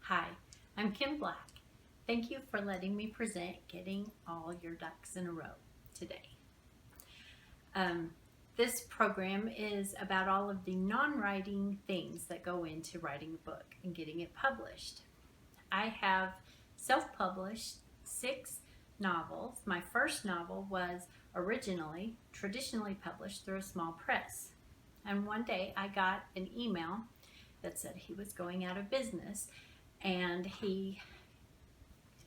Hi, I'm Kim Black. Thank you for letting me present Getting All Your Ducks in a Row today. Um, this program is about all of the non-writing things that go into writing a book and getting it published. I have self-published 6 novels. My first novel was originally traditionally published through a small press. And one day I got an email that said he was going out of business, and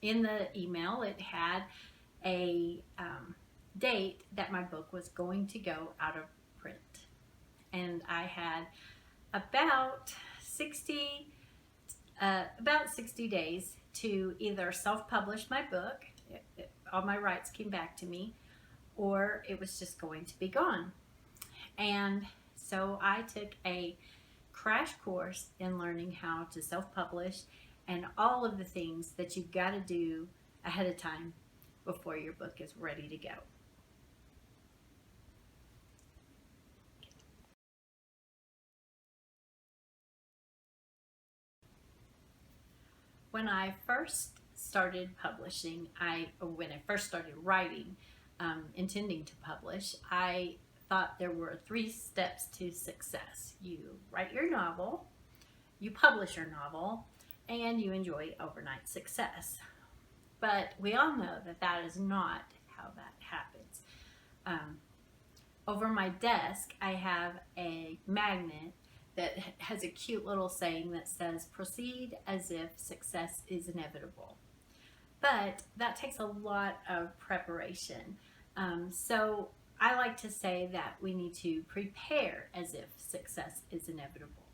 in the email it had a date that my book was going to go out of print, and I had about 60 days to either self-publish my book. All my rights came back to me, or it was just going to be gone. And so I took a crash course in learning how to self-publish and all of the things that you've got to do ahead of time before your book is ready to go. When I first started publishing, when I first started writing, intending to publish, I thought there were 3 steps to success. You write your novel, you publish your novel, and you enjoy overnight success. But we all know that that is not how that happens. Over my desk, I have a magnet that has a cute little saying that says, "Proceed as if success is inevitable." But that takes a lot of preparation. So I like to say that we need to prepare as if success is inevitable.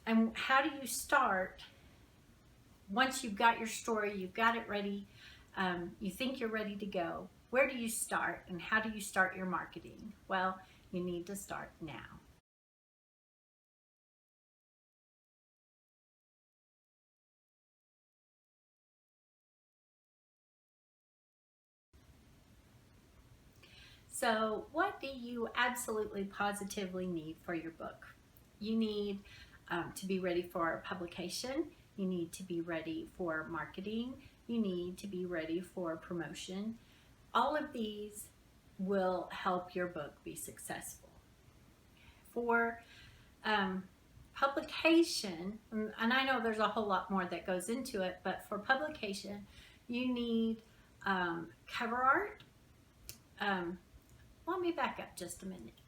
And how do you start? Once you've got your story, you've got it ready, you think you're ready to go, where do you start and how do you start your marketing? Well, you need to start now. So what do you absolutely positively need for your book? You need to be ready for publication. You need to be ready for marketing. You need to be ready for promotion. All of these will help your book be successful. For publication, and I know there's a whole lot more that goes into it, but for publication, you need cover art. Let me back up just a minute.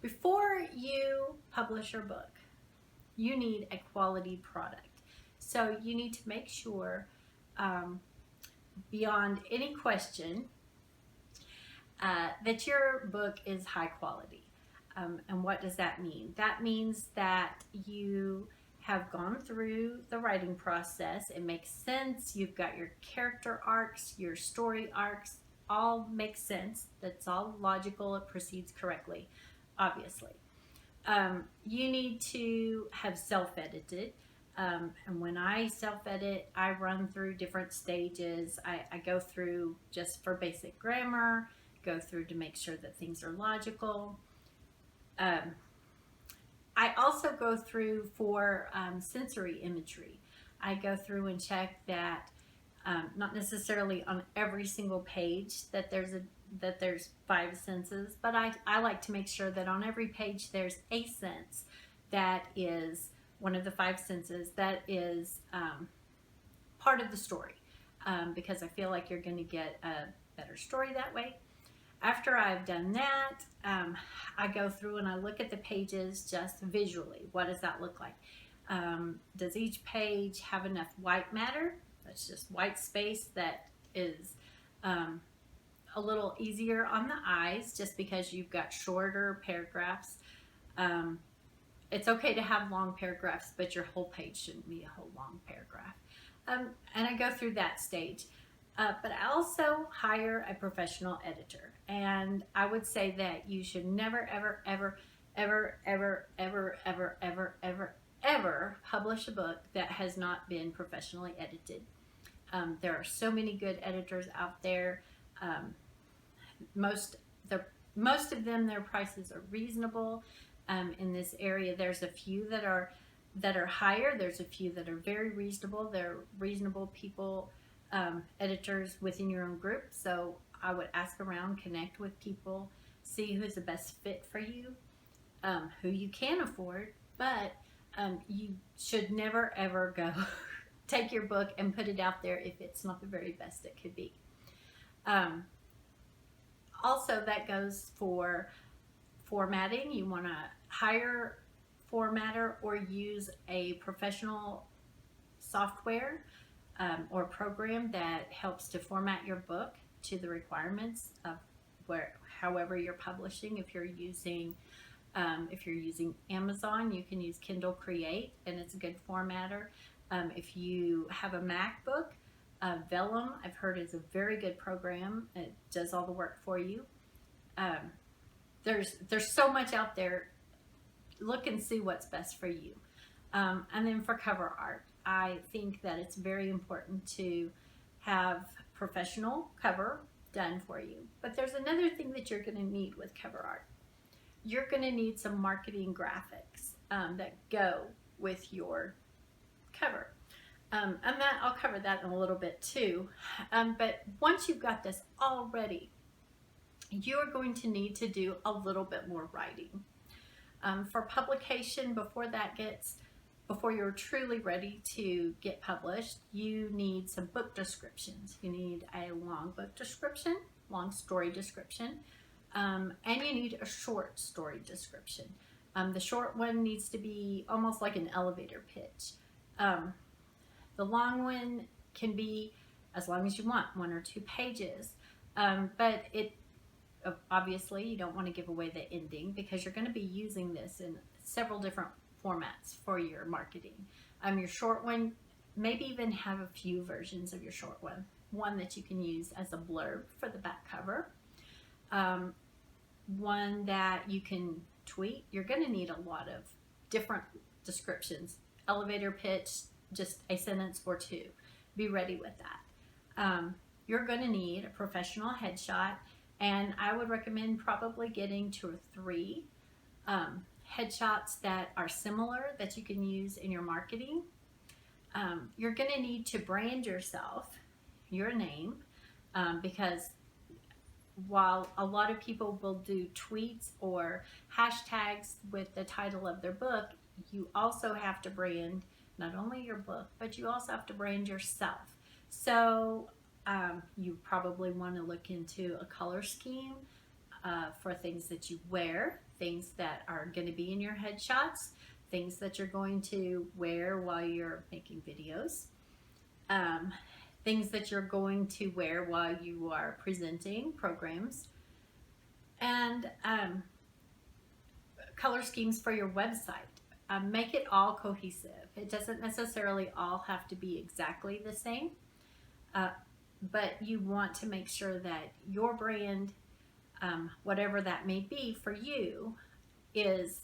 Before you publish your book, you need a quality product. So you need to make sure, beyond any question, that your book is high quality. And what does that mean? That means that you have gone through the writing process. It makes sense. You've got your character arcs, your story arcs, all make sense. That's all logical. It proceeds correctly, obviously. You need to have self-edited. And when I self-edit, I run through different stages. I go through just for basic grammar, go through to make sure that things are logical. I also go through for sensory imagery. I go through and check that not necessarily on every single page that there's 5 senses, but I like to make sure that on every page there's a sense that is one of the 5 senses that is part of the story, because I feel like you're going to get a better story that way. After I've done that, I go through and I look at the pages just visually. What does that look like? Does each page have enough white matter? That's just white space that is a little easier on the eyes, just because you've got shorter paragraphs. It's okay to have long paragraphs, but your whole page shouldn't be a whole long paragraph. And I go through that stage. But I also hire a professional editor. And I would say that you should never, ever, ever, ever, ever, ever, ever, ever, ever, ever publish a book that has not been professionally edited. There are so many good editors out there. Most of them, their prices are reasonable. In this area, there's a few that are that are higher. There's a few that are very reasonable. They're reasonable people, editors within your own group. So I would ask around, connect with people, see who's the best fit for you, who you can afford, but you should never ever go take your book and put it out there if it's not the very best it could be. Also, that goes for formatting. You want to hire formatter or use a professional software or program that helps to format your book to the requirements of however you're publishing. If you're using Amazon, you can use Kindle Create, and it's a good formatter. If you have a MacBook, Vellum, I've heard, is a very good program. It does all the work for you. There's so much out there. Look and see what's best for you. And then for cover art, I think that it's very important to have professional cover done for you. But there's another thing that you're going to need with cover art. You're going to need some marketing graphics that go with your cover. And that I'll cover that in a little bit too. But once you've got this all ready, you're going to need to do a little bit more writing. For publication, before you're truly ready to get published, you need some book descriptions. You need a long book description, long story description, and you need a short story description. The short one needs to be almost like an elevator pitch. The long one can be as long as you want, 1 or 2 pages, but obviously you don't want to give away the ending because you're going to be using this in several different formats for your marketing. Your short one, maybe even have a few versions of your short one that you can use as a blurb for the back cover, one that you can tweet. You're going to need a lot of different descriptions. Elevator pitch, just a sentence or 2. Be ready with that. You're going to need a professional headshot, and I would recommend probably getting 2 or 3 headshots that are similar that you can use in your marketing. You're going to need to brand yourself, your name, because while a lot of people will do tweets or hashtags with the title of their book, you also have to brand not only your book, but you also have to brand yourself. So you probably want to look into a color scheme for things that you wear, things that are going to be in your headshots, things that you're going to wear while you're making videos, things that you're going to wear while you are presenting programs, and color schemes for your website. Make it all cohesive. It doesn't necessarily all have to be exactly the same, but you want to make sure that your brand, whatever that may be for you, is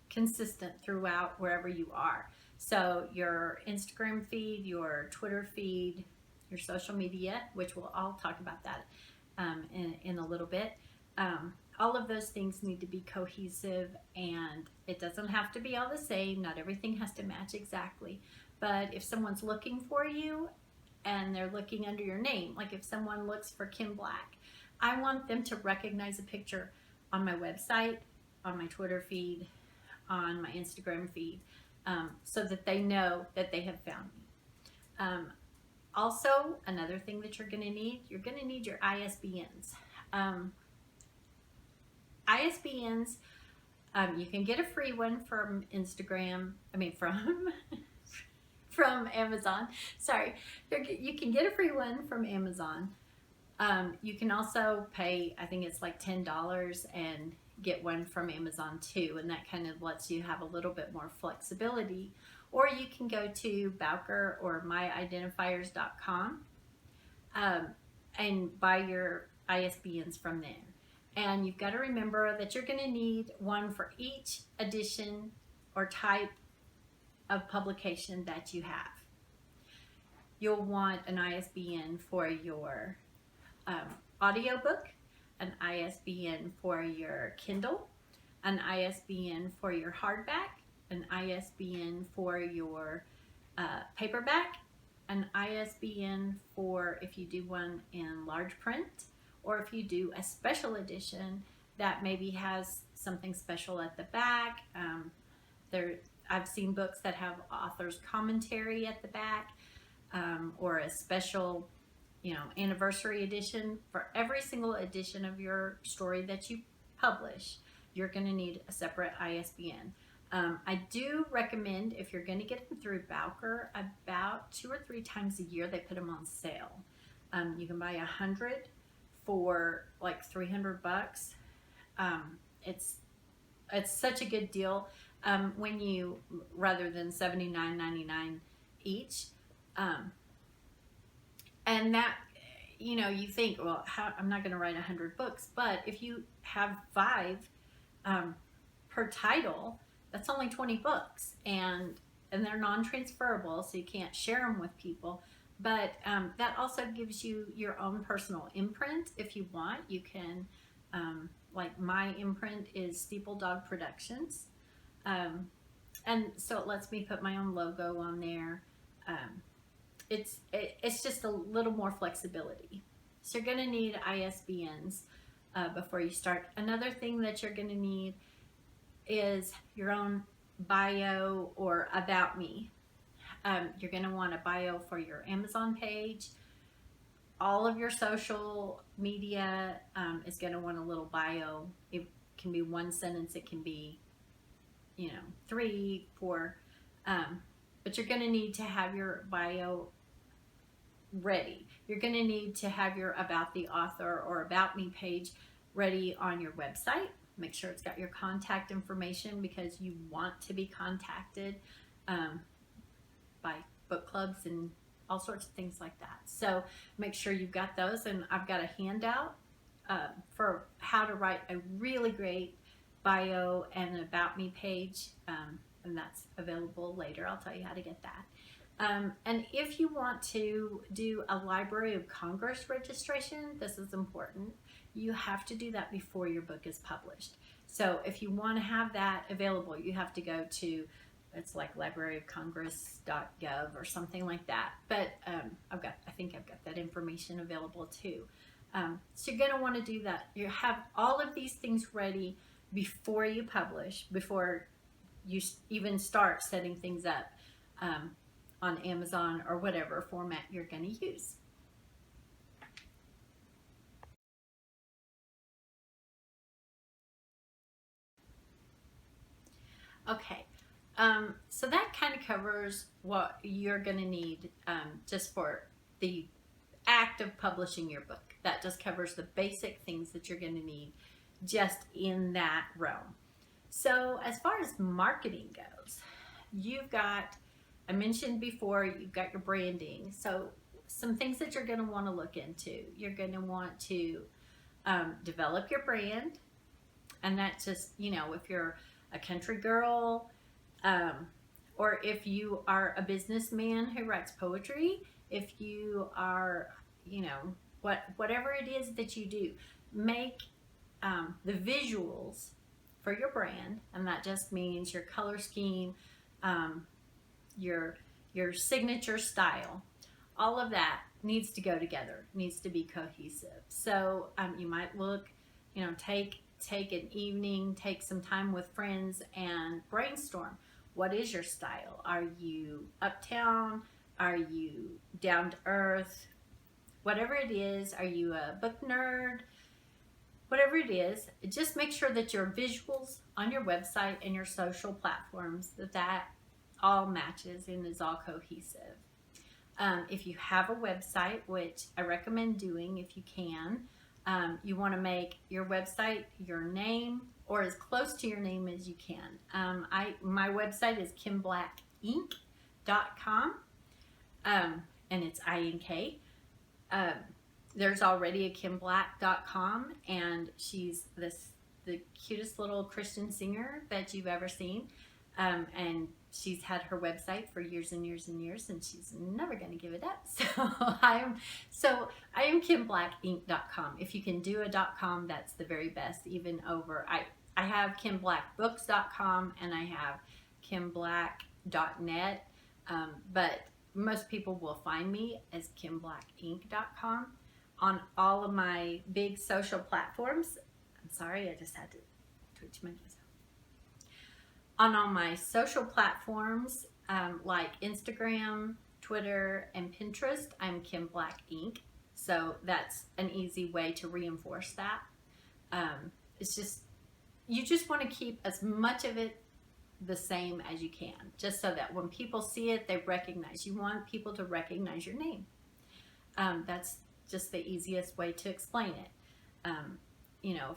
consistent throughout wherever you are. So your Instagram feed, your Twitter feed, your social media, which we'll all talk about that in a little bit. All of those things need to be cohesive, and it doesn't have to be all the same. Not everything has to match exactly. But if someone's looking for you and they're looking under your name, like if someone looks for Kim Black, I want them to recognize a picture on my website, on my Twitter feed, on my Instagram feed, so that they know that they have found me. Also, another thing that you're going to need your ISBNs. ISBNs, you can get a free one from from Amazon. Sorry, you can get a free one from Amazon. You can also pay, I think it's like $10 and get one from Amazon too, and that kind of lets you have a little bit more flexibility. Or you can go to Bowker or myidentifiers.com and buy your ISBNs from there. And you've got to remember that you're going to need one for each edition or type of publication that you have. You'll want an ISBN for your audiobook, an ISBN for your Kindle, an ISBN for your hardback, an ISBN for your paperback, an ISBN for if you do one in large print, or if you do a special edition that maybe has something special at the back. I've seen books that have author's commentary at the back, or a special, anniversary edition. For every single edition of your story that you publish, you're going to need a separate ISBN. I do recommend, if you're going to get them through Bowker, about 2 or 3 times a year they put them on sale. You can buy 100 for like $300. It's such a good deal when you, rather than $79.99 each. And that, you think, well, I'm not going to write 100 books, but if you have 5 per title, that's only 20 books, and they're non-transferable, so you can't share them with people. But that also gives you your own personal imprint. If you want, you can, like my imprint is Steeple Dog Productions, and so it lets me put my own logo on there. It's just a little more flexibility. So you're going to need ISBNs before you start. Another thing that you're going to need is your own bio or about me. You're going to want a bio for your Amazon page. All of your social media is going to want a little bio. It can be 1 sentence, it can be 3, 4, but you're going to need to have your bio ready. You're going to need to have your about the author or about me page ready on your website. Make sure it's got your contact information, because you want to be contacted by book clubs and all sorts of things like that. So make sure you've got those, and I've got a handout for how to write a really great bio and an about me page, and that's available later. I'll tell you how to get that. And if you want to do a Library of Congress registration, this is important. You have to do that before your book is published. So if you want to have that available, you have to go to, it's like libraryofcongress.gov or something like that. But I think I've got that information available too. So you're going to want to do that. You have all of these things ready before you publish, before you even start setting things up on Amazon or whatever format you're going to use. Okay, so that kind of covers what you're going to need just for the act of publishing your book. That just covers the basic things that you're going to need just in that realm. So as far as marketing goes, you've got, I mentioned before, you've got your branding. So some things that you're going to want to look into. You're going to want to develop your brand, and that's just, if you're a country girl, or if you are a businessman who writes poetry, if you are, whatever it is that you do, make the visuals for your brand, and that just means your color scheme, your signature style. All of that needs to go together, needs to be cohesive. So you might look, take an evening, take some time with friends and brainstorm. What is your style? Are you uptown? Are you down to earth? Whatever it is, are you a book nerd? Whatever it is, just make sure that your visuals on your website and your social platforms, that all matches and is all cohesive. If you have a website, which I recommend doing if you can, you want to make your website your name or as close to your name as you can. My website is KimBlackInk.com, and it's INK. There's already a KimBlack.com, and she's the cutest little Christian singer that you've ever seen, and she's had her website for years and years and years, and she's never going to give it up. So I am KimBlackInk.com. If you can do a .com, that's the very best. Even over, I have KimBlackBooks.com, and I have kimblack.net, but most people will find me as kimblackinc.com on all of my big social platforms. I'm sorry, I just had to twitch my nose. On all my social platforms, like Instagram, Twitter, and Pinterest, I'm Kim Black Inc. So that's an easy way to reinforce that. It's just, you just want to keep as much of it the same as you can, just so that when people see it, they recognize. You want people to recognize your name. That's just the easiest way to explain it. You know,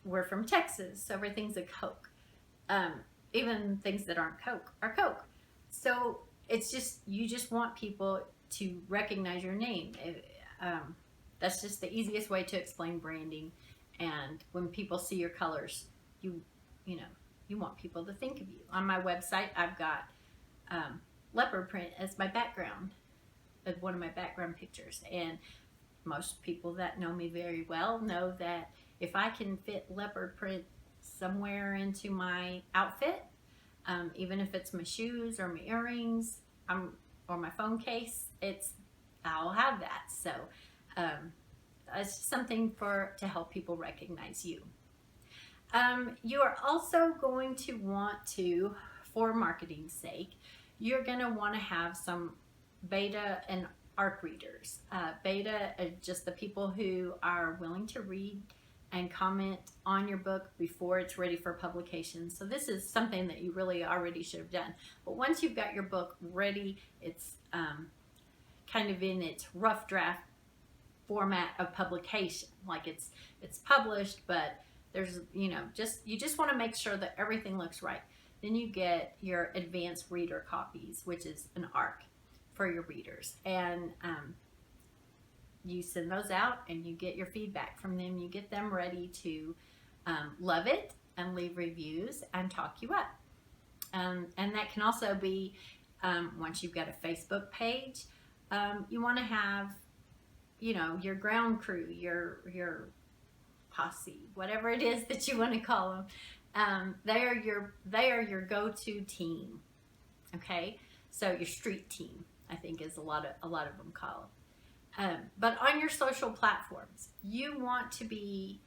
we're from Texas, so everything's a Coke. Even things that aren't Coke are Coke. So it's just, you just want people to recognize your name. That's just the easiest way to explain branding. And when people see your colors, you want people to think of you. On my website, I've got leopard print as my background, as one of my background pictures. And most people that know me very well know that if I can fit leopard print somewhere into my outfit, even if it's my shoes or my earrings, or my phone case, I'll have that. So it's something to help people recognize you. You are also going to want to, for marketing's sake, you're going to want to have some beta and ARC readers. Beta are just the people who are willing to read and comment on your book before it's ready for publication. So this is something that you really already should have done. But once you've got your book ready, it's kind of in its rough draft format of publication. Like it's published, but there's, you just want to make sure that everything looks right. Then you get your advanced reader copies, which is an ARC for your readers. And you send those out and you get your feedback from them. You get them ready to love it and leave reviews and talk you up. And that can also be, once you've got a Facebook page, you want to have, your ground crew, your posse, whatever it is that you want to call them. They are your go-to team. Okay, so your street team, I think, is a lot of them call them. But on your social platforms, you want to be,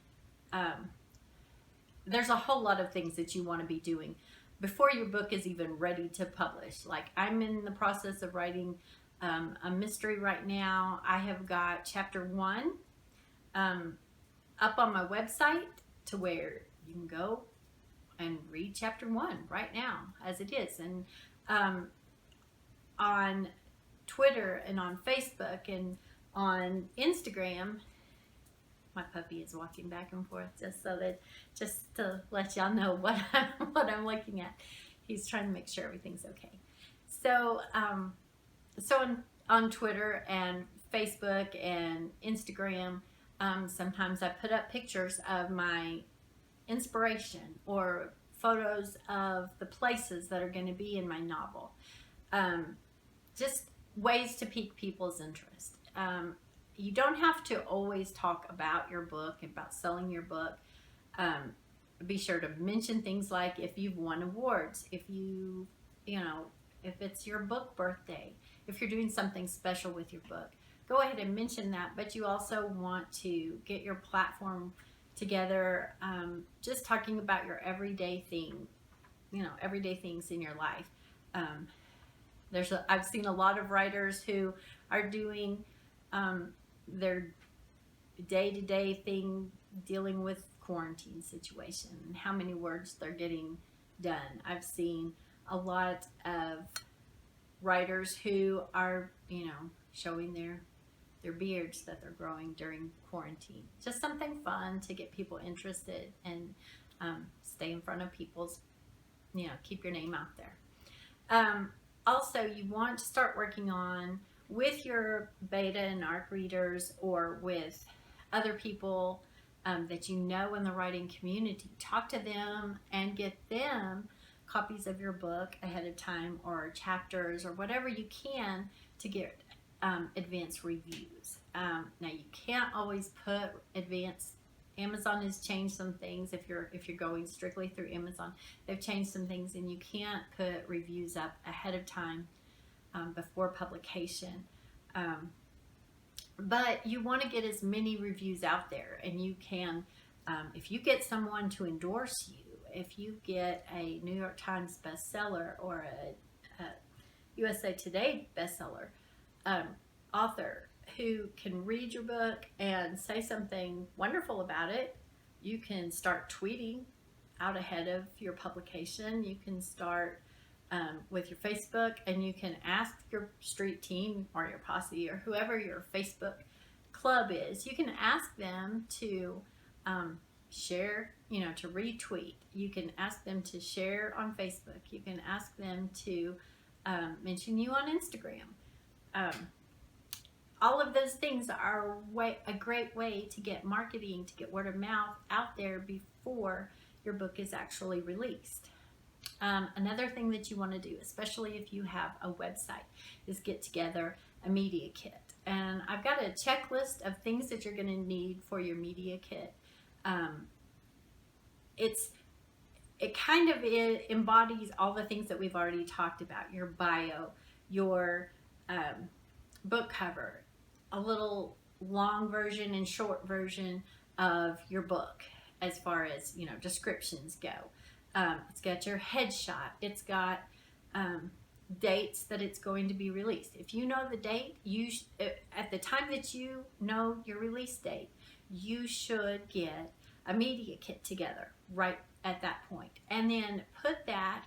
there's a whole lot of things that you want to be doing before your book is even ready to publish. Like, I'm in the process of writing a mystery right now. I have got chapter 1 up on my website to where you can go and read chapter 1 right now as it is. And on Twitter and on Facebook and on Instagram, my puppy is walking back and forth just to let y'all know what I'm looking at. He's trying to make sure everything's okay. So on Twitter and Facebook and Instagram, sometimes I put up pictures of my inspiration or photos of the places that are going to be in my novel. Just ways to pique people's interest. You don't have to always talk about your book, about selling your book. Be sure to mention things like if you've won awards, if it's your book birthday, if you're doing something special with your book, go ahead and mention that. But you also want to get your platform together, just talking about your everyday thing, everyday things in your life. I've seen a lot of writers who are doing their day-to-day thing dealing with quarantine situation and how many words they're getting done. I've seen a lot of writers who are, showing their beards that they're growing during quarantine. Just something fun to get people interested and stay in front of people's, keep your name out there. Also, you want to start working on, with your beta and ARC readers or with other people that you know in the writing community, talk to them and get them copies of your book ahead of time, or chapters, or whatever you can to get advanced reviews. Now, you can't always put advanced Amazon has changed some things. If you're going strictly through Amazon, they've changed some things, and you can't put reviews up ahead of time before publication. But you want to get as many reviews out there, and you can, if you get someone to endorse you, if you get a New York Times bestseller or a USA Today bestseller author who can read your book and say something wonderful about it, you can start tweeting out ahead of your publication. You can start with your Facebook, and you can ask your street team or your posse or whoever your Facebook club is. You can ask them to share, to retweet. You can ask them to share on Facebook. You can ask them to mention you on Instagram. All of those things are a great way to get marketing, to get word of mouth out there before your book is actually released. Another thing that you want to do, especially if you have a website, is get together a media kit. And I've got a checklist of things that you're going to need for your media kit. It kind of embodies all the things that we've already talked about: your bio, your book cover, a little long version and short version of your book as far as descriptions go. It's got your headshot. It's got dates that it's going to be released. If you know the date, at the time that you know your release date, you should get a media kit together right at that point, and then put that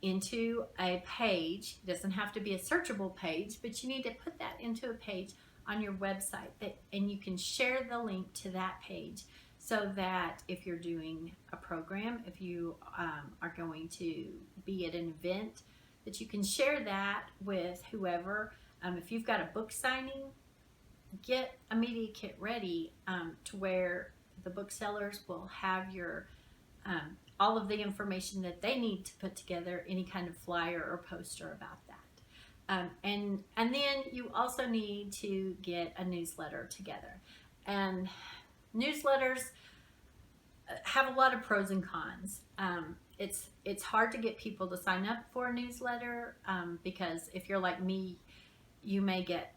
into a page. It doesn't have to be a searchable page, but you need to put that into a page on your website, and you can share the link to that page, so that if you're doing a program, if you are going to be at an event, that you can share that with whoever. If you've got a book signing, get a media kit ready to where the booksellers will have your all of the information that they need to put together any kind of flyer or poster about that. And then you also need to get a newsletter together. And newsletters have a lot of pros and cons. It's hard to get people to sign up for a newsletter because if you're like me, you may get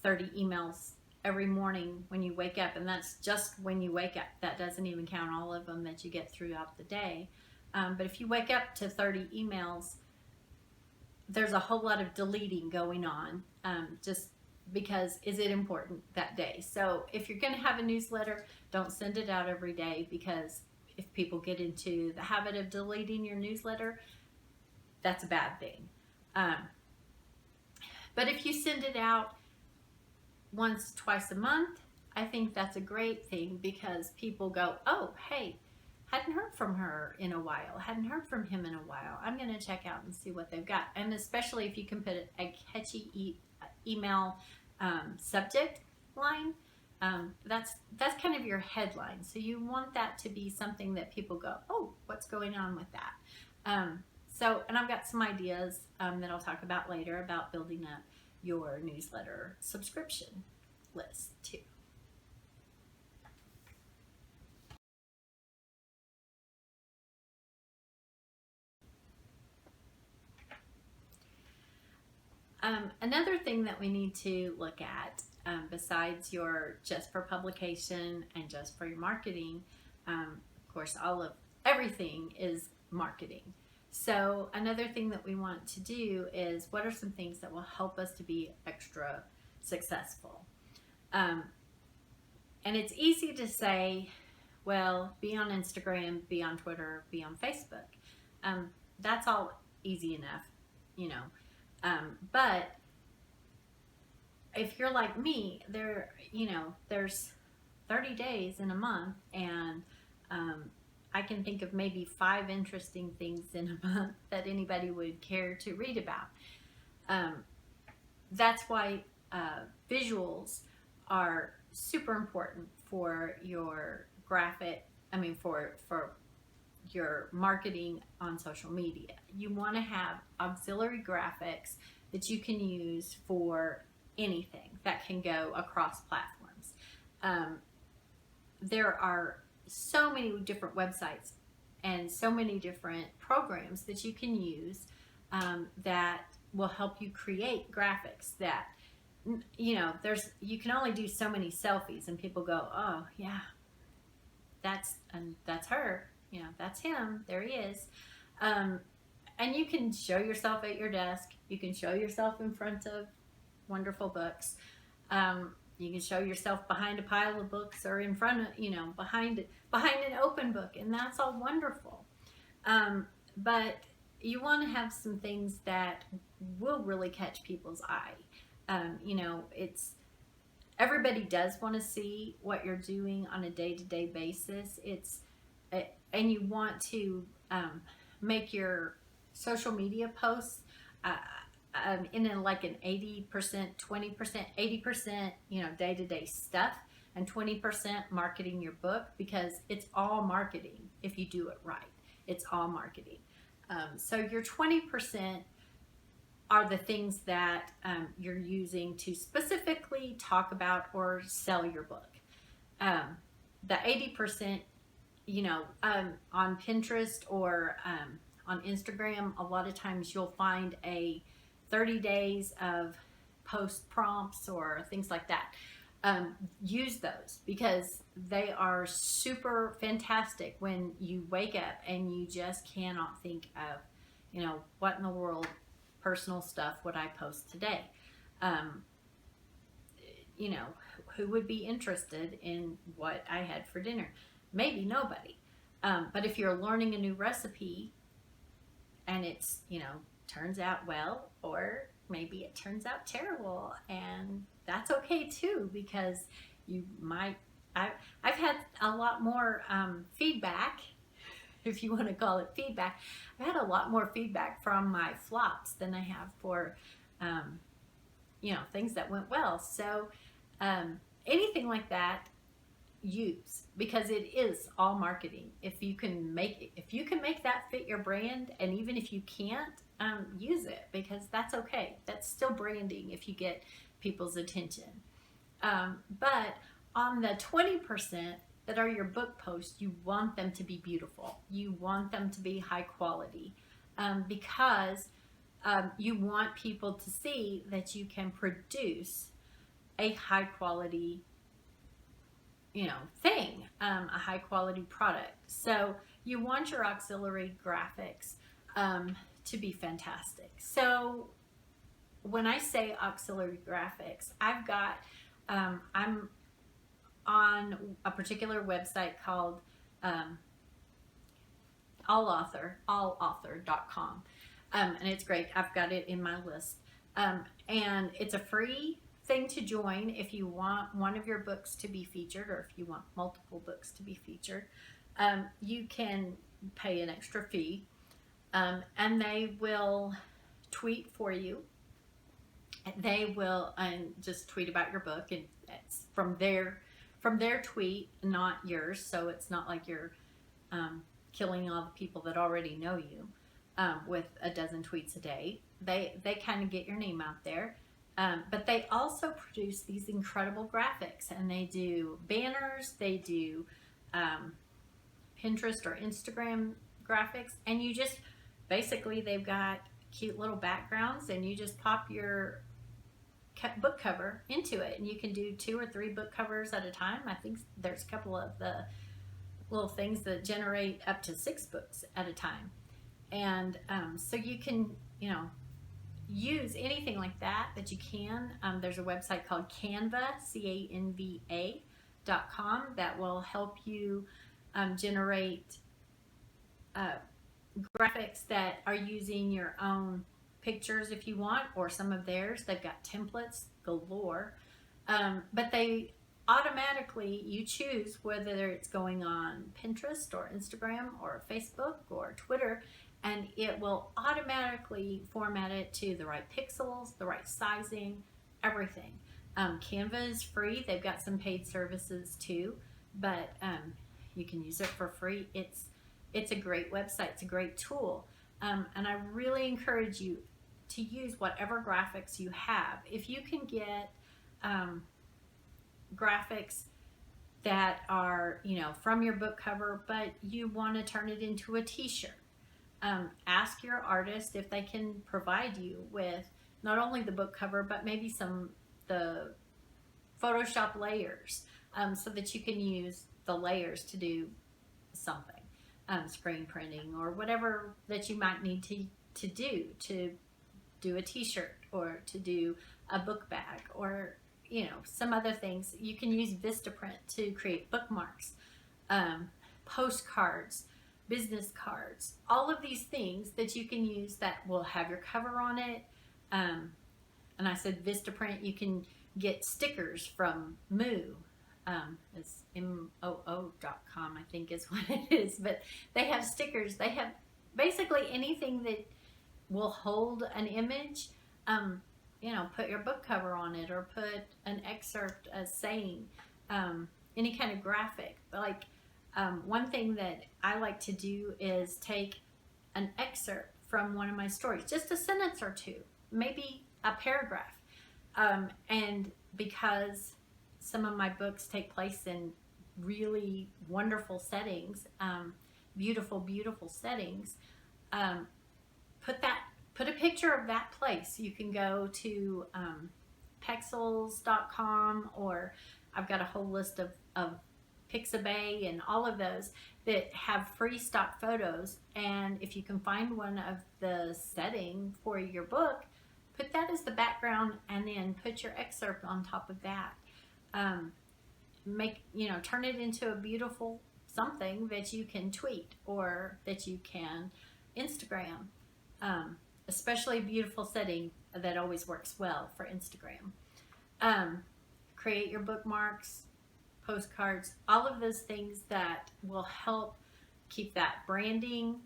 30 emails every morning when you wake up, and that's just when you wake up. That doesn't even count all of them that you get throughout the day. But if you wake up to 30 emails, there's a whole lot of deleting going on, just because is it important that day. So if you're going to have a newsletter, don't send it out every day, because if people get into the habit of deleting your newsletter, that's a bad thing. But if you send it out once, twice a month, I think that's a great thing, because people go, oh, hey, hadn't heard from her in a while, hadn't heard from him in a while. I'm going to check out and see what they've got. And especially if you can put a catchy email subject line, that's kind of your headline. So you want that to be something that people go, oh, what's going on with that? And I've got some ideas that I'll talk about later about building up your newsletter subscription list too. Another thing that we need to look at, besides your just for publication and just for your marketing, of course, everything is marketing. So another thing that we want to do is, what are some things that will help us to be extra successful? And it's easy to say, well, be on Instagram, be on Twitter, be on Facebook. That's all easy enough, but if you're like me, there's 30 days in a month, and I can think of maybe 5 interesting things in a month that anybody would care to read about. That's why visuals are super important for your for your marketing on social media. You want to have auxiliary graphics that you can use for anything that can go across platforms. there are so many different websites and so many different programs that you can use that will help you create graphics that, you know, you can only do so many selfies and people go, oh yeah, that's her, you know, that's him, there he is. And you can show yourself at your desk, you can show yourself in front of wonderful books, you can show yourself behind a pile of books or in front of, you know, behind an open book, and that's all wonderful. But you want to have some things that will really catch people's eye. You know, everybody does want to see what you're doing on a day-to-day basis. And you want to make your social media posts in like an 80%, 20%, 80%, you know, day-to-day stuff, and 20% marketing your book, because it's all marketing if you do it right. It's all marketing. So your 20% are the things that you're using to specifically talk about or sell your book. The 80%, you know, on Pinterest or on Instagram, a lot of times you'll find a 30 days of post prompts or things like that. Use those because they are super fantastic when you wake up and you just cannot think of, you know, what in the world personal stuff would I post today. You know, who would be interested in what I had for dinner? Maybe nobody. But if you're learning a new recipe and it's, you know, turns out well, or maybe it turns out terrible, and that's okay too, because you might, I've had a lot more feedback, if you want to call it feedback. I've had a lot more feedback from my flops than I have for, you know, things that went well. So anything like that, use, because it is all marketing. If you can make that fit your brand, and even if you can't, use it, because that's okay. That's still branding if you get people's attention. But on the 20% that are your book posts, you want them to be beautiful. You want them to be high quality, because you want people to see that you can produce a high quality, you know, thing, a high quality product. So you want your auxiliary graphics to be fantastic. So when I say auxiliary graphics, I've got, I'm on a particular website called allauthor.com, and it's great. I've got it in my list, and it's a free thing to join if you want one of your books to be featured, or if you want multiple books to be featured. You can pay an extra fee, and they will tweet for you. They will just tweet about your book, and it's from their tweet, not yours. So it's not like you're killing all the people that already know you with a dozen tweets a day. They kind of get your name out there. But they also produce these incredible graphics, and they do banners, they do Pinterest or Instagram graphics, and you just, basically they've got cute little backgrounds, and you just pop your book cover into it, and you can do 2 or 3 book covers at a time. I think there's a couple of the little things that generate up to 6 books at a time. And so you can, you know, use anything like that you can. There's a website called Canva, CANVA.com, that will help you generate graphics that are using your own pictures if you want, or some of theirs. They've got templates galore, but they automatically, you choose whether it's going on Pinterest or Instagram or Facebook or Twitter, and it will automatically format it to the right pixels, the right sizing, everything. Canva is free. They've got some paid services too, but you can use it for free. It's a great website. It's a great tool. And I really encourage you to use whatever graphics you have. If you can get graphics that are, you know, from your book cover, but you want to turn it into a t-shirt. Ask your artist if they can provide you with not only the book cover, but maybe the Photoshop layers, so that you can use the layers to do something, screen printing or whatever that you might need to do a t-shirt or to do a book bag, or, you know, some other things. You can use Vistaprint to create bookmarks, postcards, business cards, all of these things that you can use that will have your cover on it. And I said Vistaprint, you can get stickers from Moo. It's moo.com, I think is what it is. But they have stickers. They have basically anything that will hold an image. You know, put your book cover on it, or put an excerpt, a saying, any kind of graphic. Like, one thing that I like to do is take an excerpt from one of my stories, just a sentence or two, maybe a paragraph. And because some of my books take place in really wonderful settings, beautiful, beautiful settings, put a picture of that place. You can go to Pexels.com, or I've got a whole list of Pixabay and all of those that have free stock photos. And if you can find one of the setting for your book, put that as the background, and then put your excerpt on top of that. Turn it into a beautiful something that you can tweet or that you can Instagram. Especially a beautiful setting that always works well for Instagram. Create your bookmarks, postcards, all of those things that will help keep that branding,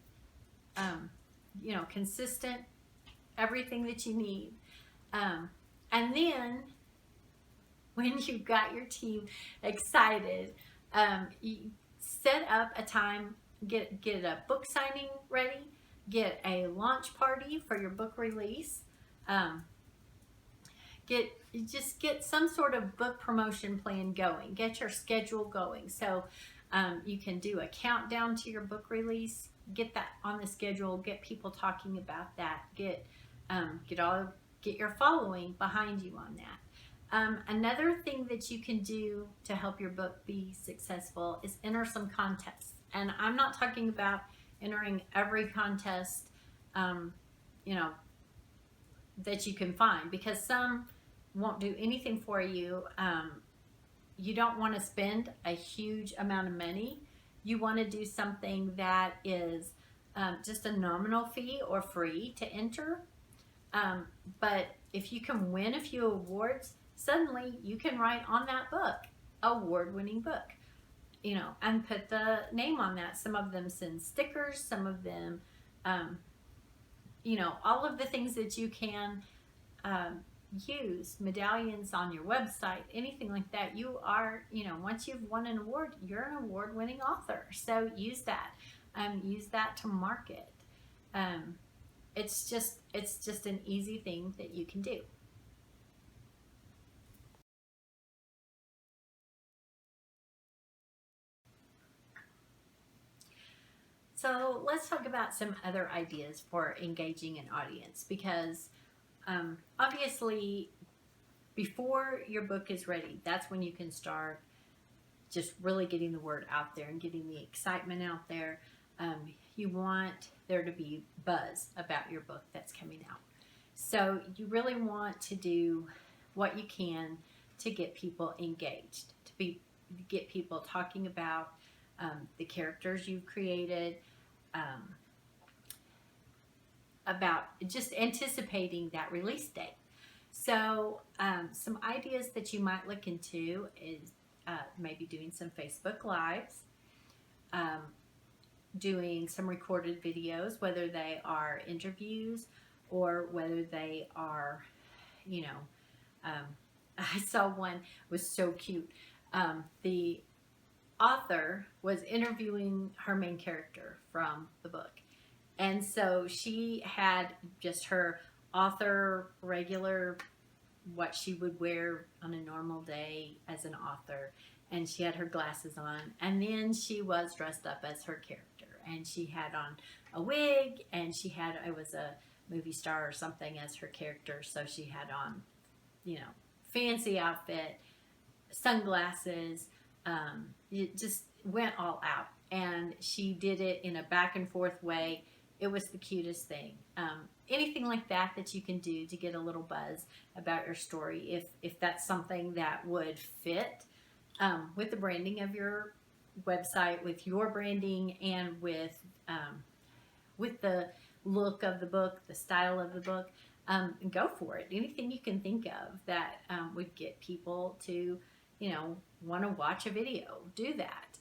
consistent, everything that you need. And then when you've got your team excited, you set up a time, get a book signing ready, get a launch party for your book release, get some sort of book promotion plan going, get your schedule going. So you can do a countdown to your book release, get that on the schedule, get people talking about that, get your following behind you on that. Another thing that you can do to help your book be successful is enter some contests. And I'm not talking about entering every contest, that you can find, because some won't do anything for you. You don't want to spend a huge amount of money. You want to do something that is just a nominal fee or free to enter. But if you can win a few awards, suddenly you can write on that book, award-winning book, and put the name on that. Some of them send stickers, some of them, all of the things that you can use, medallions on your website, anything like that. You are, once you've won an award, you're an award-winning author. So use that to market. It's just an easy thing that you can do. So let's talk about some other ideas for engaging an audience, because obviously before your book is ready, that's when you can start just really getting the word out there and getting the excitement out there. You want there to be buzz about your book that's coming out. So you really want to do what you can to get people engaged, get people talking about the characters you've created, about just anticipating that release date. So some ideas that you might look into is maybe doing some Facebook Lives, doing some recorded videos, whether they are interviews or whether they are, I saw one was so cute. The author was interviewing her main character from the book. And so she had just her author regular, what she would wear on a normal day as an author. and she had her glasses on, and then she was dressed up as her character, and she had on a wig, and it was a movie star or something as her character, so she had on, fancy outfit, sunglasses, it just went all out, and she did it in a back and forth way. It was the cutest thing. Anything like that you can do to get a little buzz about your story, if that's something that would fit with the branding of your website, with your branding, and with the look of the book, the style of the book, go for it. Anything you can think of that would get people to, want to watch a video, do that.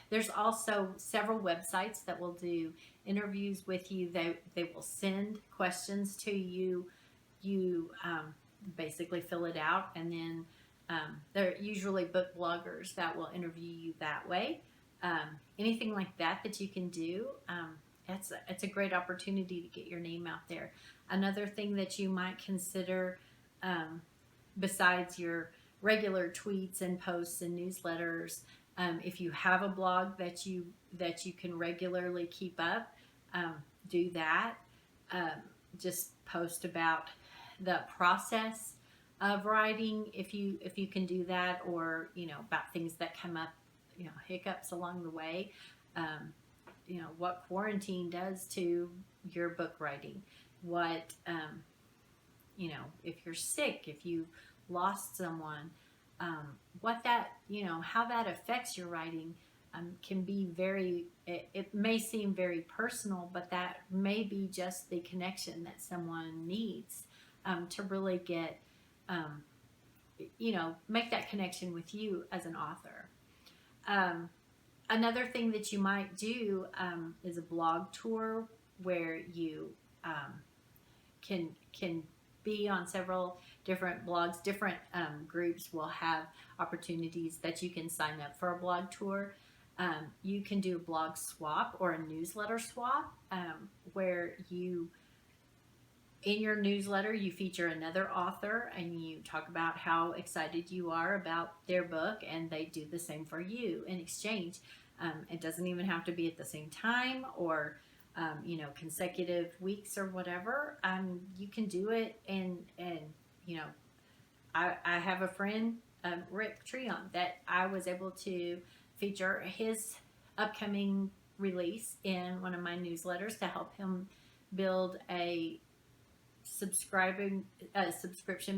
There's also several websites that will do interviews with you. They will send questions to you. You basically fill it out, and then they're usually book bloggers that will interview you that way. Anything like that you can do, it's a great opportunity to get your name out there. Another thing that you might consider, besides your regular tweets and posts and newsletters, if you have a blog that you can regularly keep up, do that. Just post about the process of writing, if you can do that, or about things that come up, hiccups along the way. What quarantine does to your book writing, what if you're sick, if you lost someone, what that, how that affects your writing, can be it may seem very personal, but that may be just the connection that someone needs to really get, make that connection with you as an author. Another thing that you might do is a blog tour, where you can be on several different blogs. Different groups will have opportunities that you can sign up for a blog tour. You can do a blog swap or a newsletter swap, where in your newsletter you feature another author and you talk about how excited you are about their book, and they do the same for you in exchange. It doesn't even have to be at the same time, or consecutive weeks or whatever. You can do it, and I have a friend, Rick Treon, that I was able to feature his upcoming release in one of my newsletters to help him build a subscription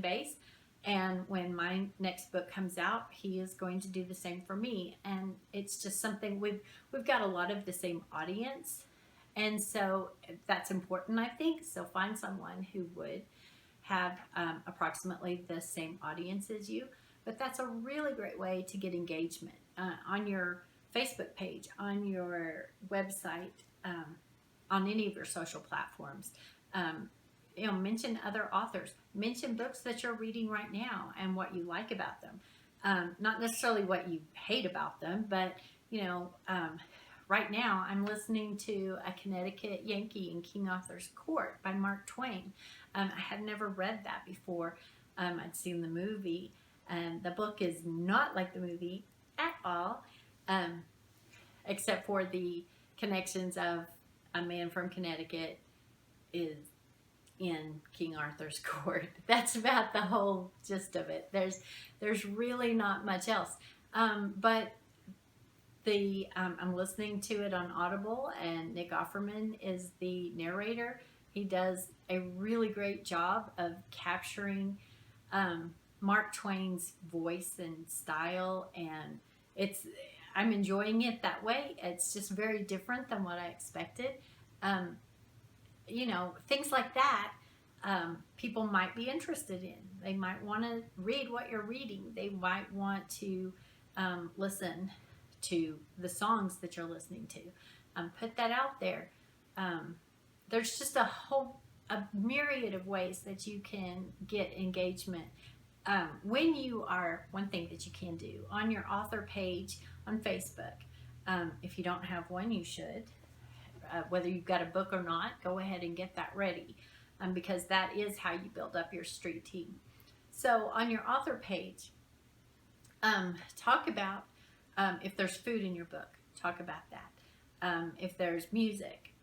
base. And when my next book comes out, he is going to do the same for me. And it's just something we've got a lot of the same audience. And so that's important, I think. So find someone who would have approximately the same audience as you. But that's a really great way to get engagement on your Facebook page, on your website, on any of your social platforms. Mention other authors. Mention books that you're reading right now and what you like about them. Not necessarily what you hate about them, but right now I'm listening to A Connecticut Yankee in King Arthur's Court by Mark Twain. I had never read that before. I'd seen the movie, and the book is not like the movie at all, except for the connections of a man from Connecticut is in King Arthur's Court. That's about the whole gist of it. There's really not much else. But I'm listening to it on Audible, and Nick Offerman is the narrator. He does a really great job of capturing Mark Twain's voice and style, and I'm enjoying it that way. It's just very different than what I expected. Things like that, people might be interested in. They might want to read what you're reading. They might want to listen to the songs that you're listening to. Put that out there. There's just a myriad of ways that you can get engagement. One thing that you can do on your author page on Facebook, if you don't have one, you should. Whether you've got a book or not, go ahead and get that ready, because that is how you build up your street team. So on your author page, Talk about if there's food in your book, talk about that. If there's music,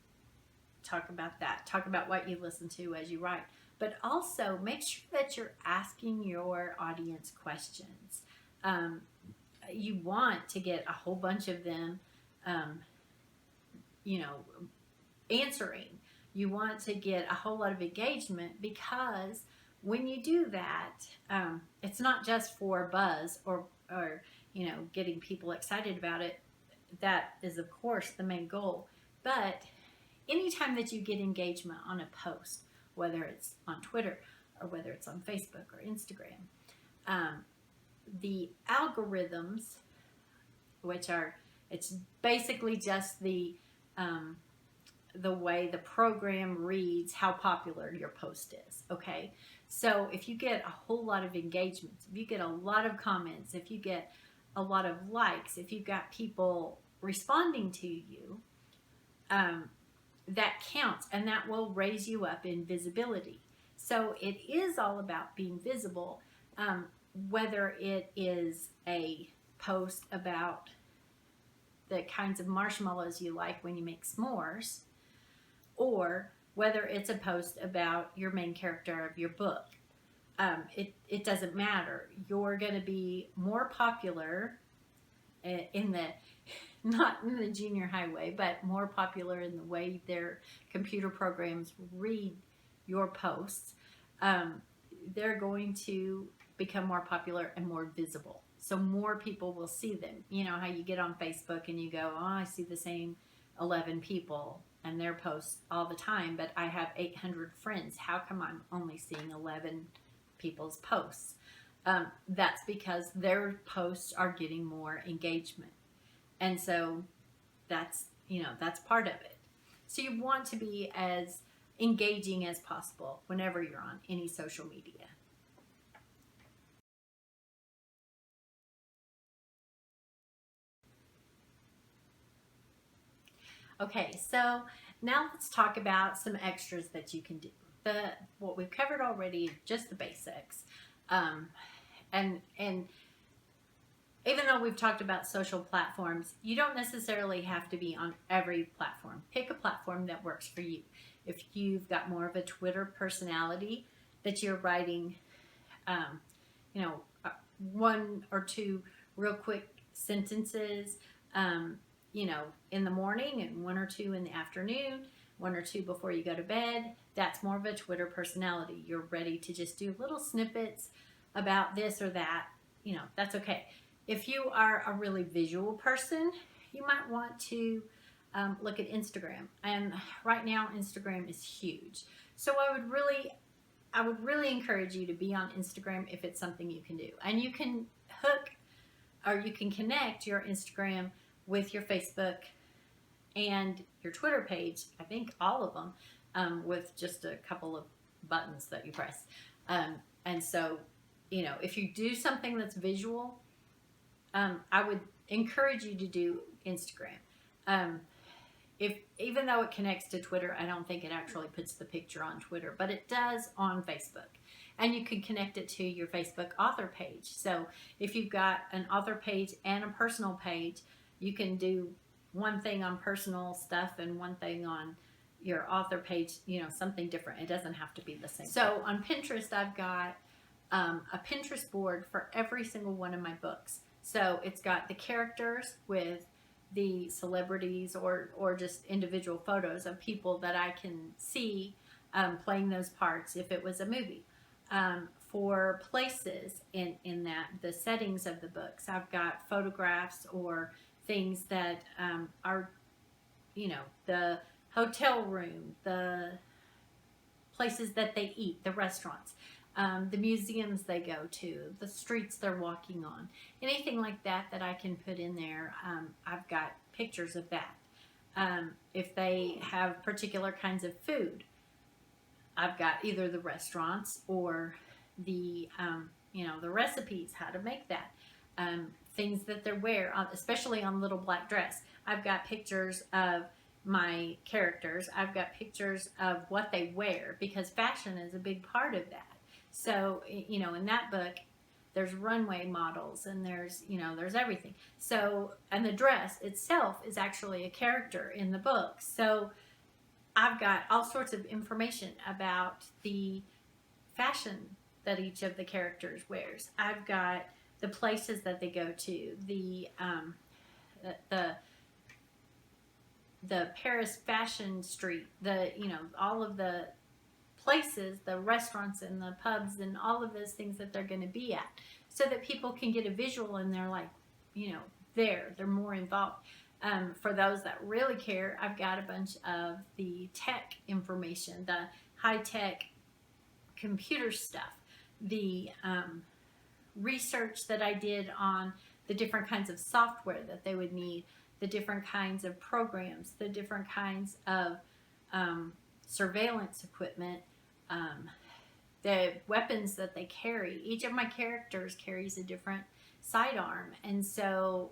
talk about that. Talk about what you listen to as you write. But also make sure that you're asking your audience questions. You want to get a whole bunch of them, um, you know, answering. You want to get a whole lot of engagement, because when you do that, it's not just for buzz or getting people excited about it. That is, of course, the main goal. But anytime that you get engagement on a post, whether it's on Twitter or whether it's on Facebook or Instagram, the algorithms, it's basically just the way the program reads how popular your post is. Okay, so if you get a whole lot of engagements, if you get a lot of comments, if you get a lot of likes, if you've got people responding to you, that counts, and that will raise you up in visibility. So it is all about being visible, whether it is a post about the kinds of marshmallows you like when you make s'mores, or whether it's a post about your main character of your book. It doesn't matter. You're going to be more popular in the, not in the junior high way, but more popular in the way their computer programs read your posts. They're going to become more popular and more visible. So more people will see them. You know how you get on Facebook and you go, oh, I see the same 11 people and their posts all the time, but I have 800 friends. How come I'm only seeing 11 people's posts? That's because their posts are getting more engagement. And so that's part of it. So you want to be as engaging as possible whenever you're on any social media. Okay, so now let's talk about some extras that you can do. What we've covered already, just the basics, and even though we've talked about social platforms, you don't necessarily have to be on every platform. Pick a platform that works for you. If you've got more of a Twitter personality that you're writing, one or two real quick sentences, in the morning and one or two in the afternoon, one or two before you go to bed, that's more of a Twitter personality. You're ready to just do little snippets about this or that, that's okay. If you are a really visual person, you might want to look at Instagram. And right now, Instagram is huge. So I would really encourage you to be on Instagram if it's something you can do. And you can you can connect your Instagram with your Facebook and your Twitter page. I think all of them, with just a couple of buttons that you press. And so, if you do something that's visual, I would encourage you to do Instagram. Even though it connects to Twitter, I don't think it actually puts the picture on Twitter, but it does on Facebook. And you can connect it to your Facebook author page. So if you've got an author page and a personal page, you can do one thing on personal stuff and one thing on your author page, something different. It doesn't have to be the same. So on Pinterest, I've got a Pinterest board for every single one of my books. So it's got the characters with the celebrities or just individual photos of people that I can see playing those parts if it was a movie. For places in the settings of the books, I've got photographs or things that are, the hotel room, the places that they eat, the restaurants, the museums they go to, the streets they're walking on, anything like that I can put in there. I've got pictures of that. If they have particular kinds of food, I've got either the restaurants or the the recipes, how to make that, things that they wear, especially on Little Black Dress. I've got pictures of my characters. I've got pictures of what they wear, because fashion is a big part of that. So, in that book, there's runway models, and there's, you know, there's everything. So, and the dress itself is actually a character in the book. So I've got all sorts of information about the fashion that each of the characters wears. I've got the places that they go to, the the Paris Fashion Street, the, you know, all of the places, the restaurants and the pubs and all of those things that they're going to be at, so that people can get a visual and they're like, you know, they're more involved. For those that really care, I've got a bunch of the tech information, the high tech computer stuff, the research that I did on the different kinds of software that they would need, the different kinds of programs, the different kinds of surveillance equipment, the weapons that they carry. Each of my characters carries a different sidearm, and so,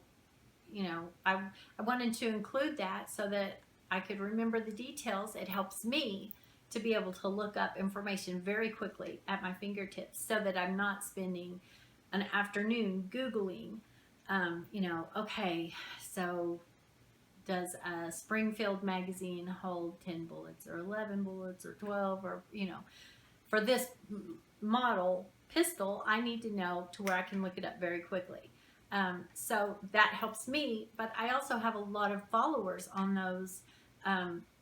you know, I wanted to include that so that I could remember the details. It helps me to be able to look up information very quickly at my fingertips, so that I'm not spending an afternoon Googling, you know, okay, so does a Springfield magazine hold 10 bullets or 11 bullets or 12, or, you know, for this model pistol, I need to know to where I can look it up very quickly. So that helps me, but I also have a lot of followers on those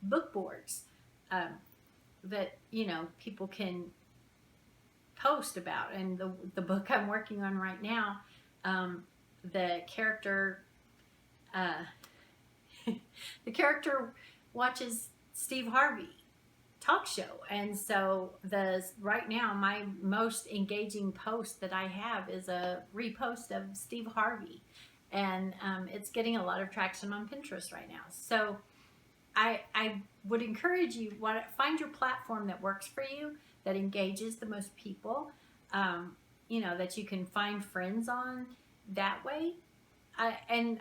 book boards that, you know, people can post about. And the book I'm working on right now, the character the character watches Steve Harvey talk show, and so right now my most engaging post that I have is a repost of Steve Harvey, and it's getting a lot of traction on Pinterest right now. So I would encourage you, find your platform that works for you, that engages the most people, you know, that you can find friends on that way. And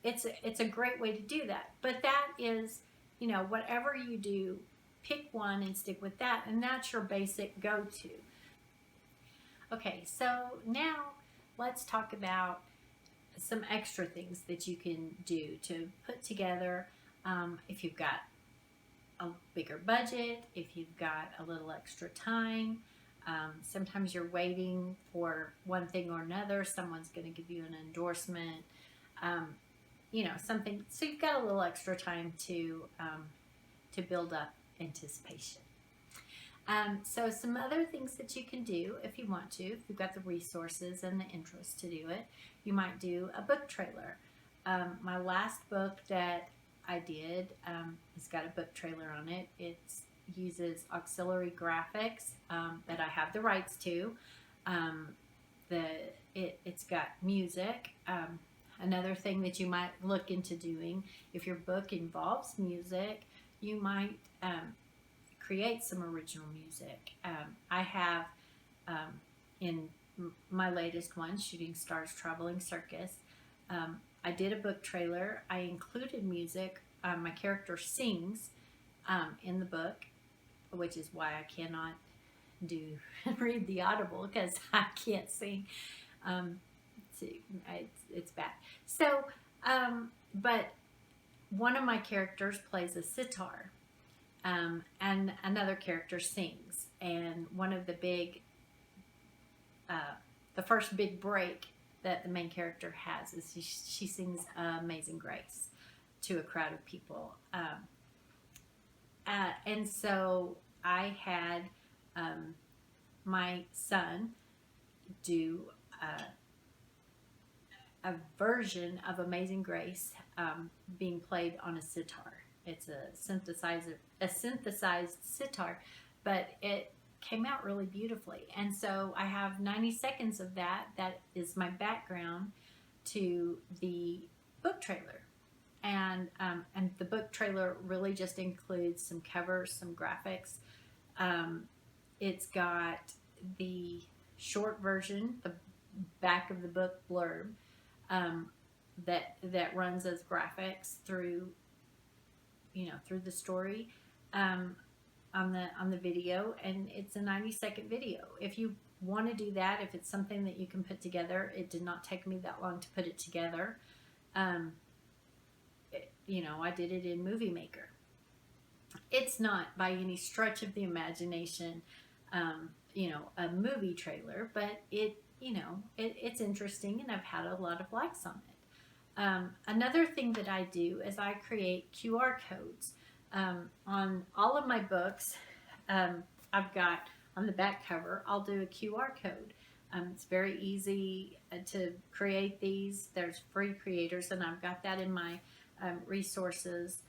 it's a great way to do that. But that is, you know, whatever you do, pick one and stick with that, and that's your basic go-to. Okay, so now let's talk about some extra things that you can do to put together. If you've got a bigger budget, if you've got a little extra time, sometimes you're waiting for one thing or another. Someone's going to give you an endorsement, you know, something. So you've got a little extra time to build up anticipation. So some other things that you can do if you want to, if you've got the resources and the interest to do it, you might do a book trailer. My last book that I did, it's got a book trailer on it. It uses auxiliary graphics that I have the rights to. It's got music. Another thing that you might look into doing, if your book involves music, you might create some original music. I have, in my latest one, Shooting Stars Traveling Circus, I did a book trailer. I included music. My character sings in the book, which is why I cannot read the audible, because I can't sing. It's bad. So, but one of my characters plays a sitar, and another character sings. And one of the the first big break that the main character has is she sings Amazing Grace to a crowd of people. And so I had my son do a version of Amazing Grace being played on a sitar. It's a synthesized sitar, but it came out really beautifully. And so I have 90 seconds of that. That is my background to the book trailer. And the book trailer really just includes some covers, some graphics. It's got the short version, the back of the book blurb, that runs as graphics through, you know, through the story, on the video, and it's a 90-second video. If you want to do that, if it's something that you can put together, it did not take me that long to put it together. I did it in Movie Maker. It's not by any stretch of the imagination, a movie trailer, but it's interesting, and I've had a lot of likes on it. Another thing that I do is I create QR codes on all of my books. I've got on the back cover, I'll do a QR code. It's very easy to create these. There's free creators, and I've got that in my resources.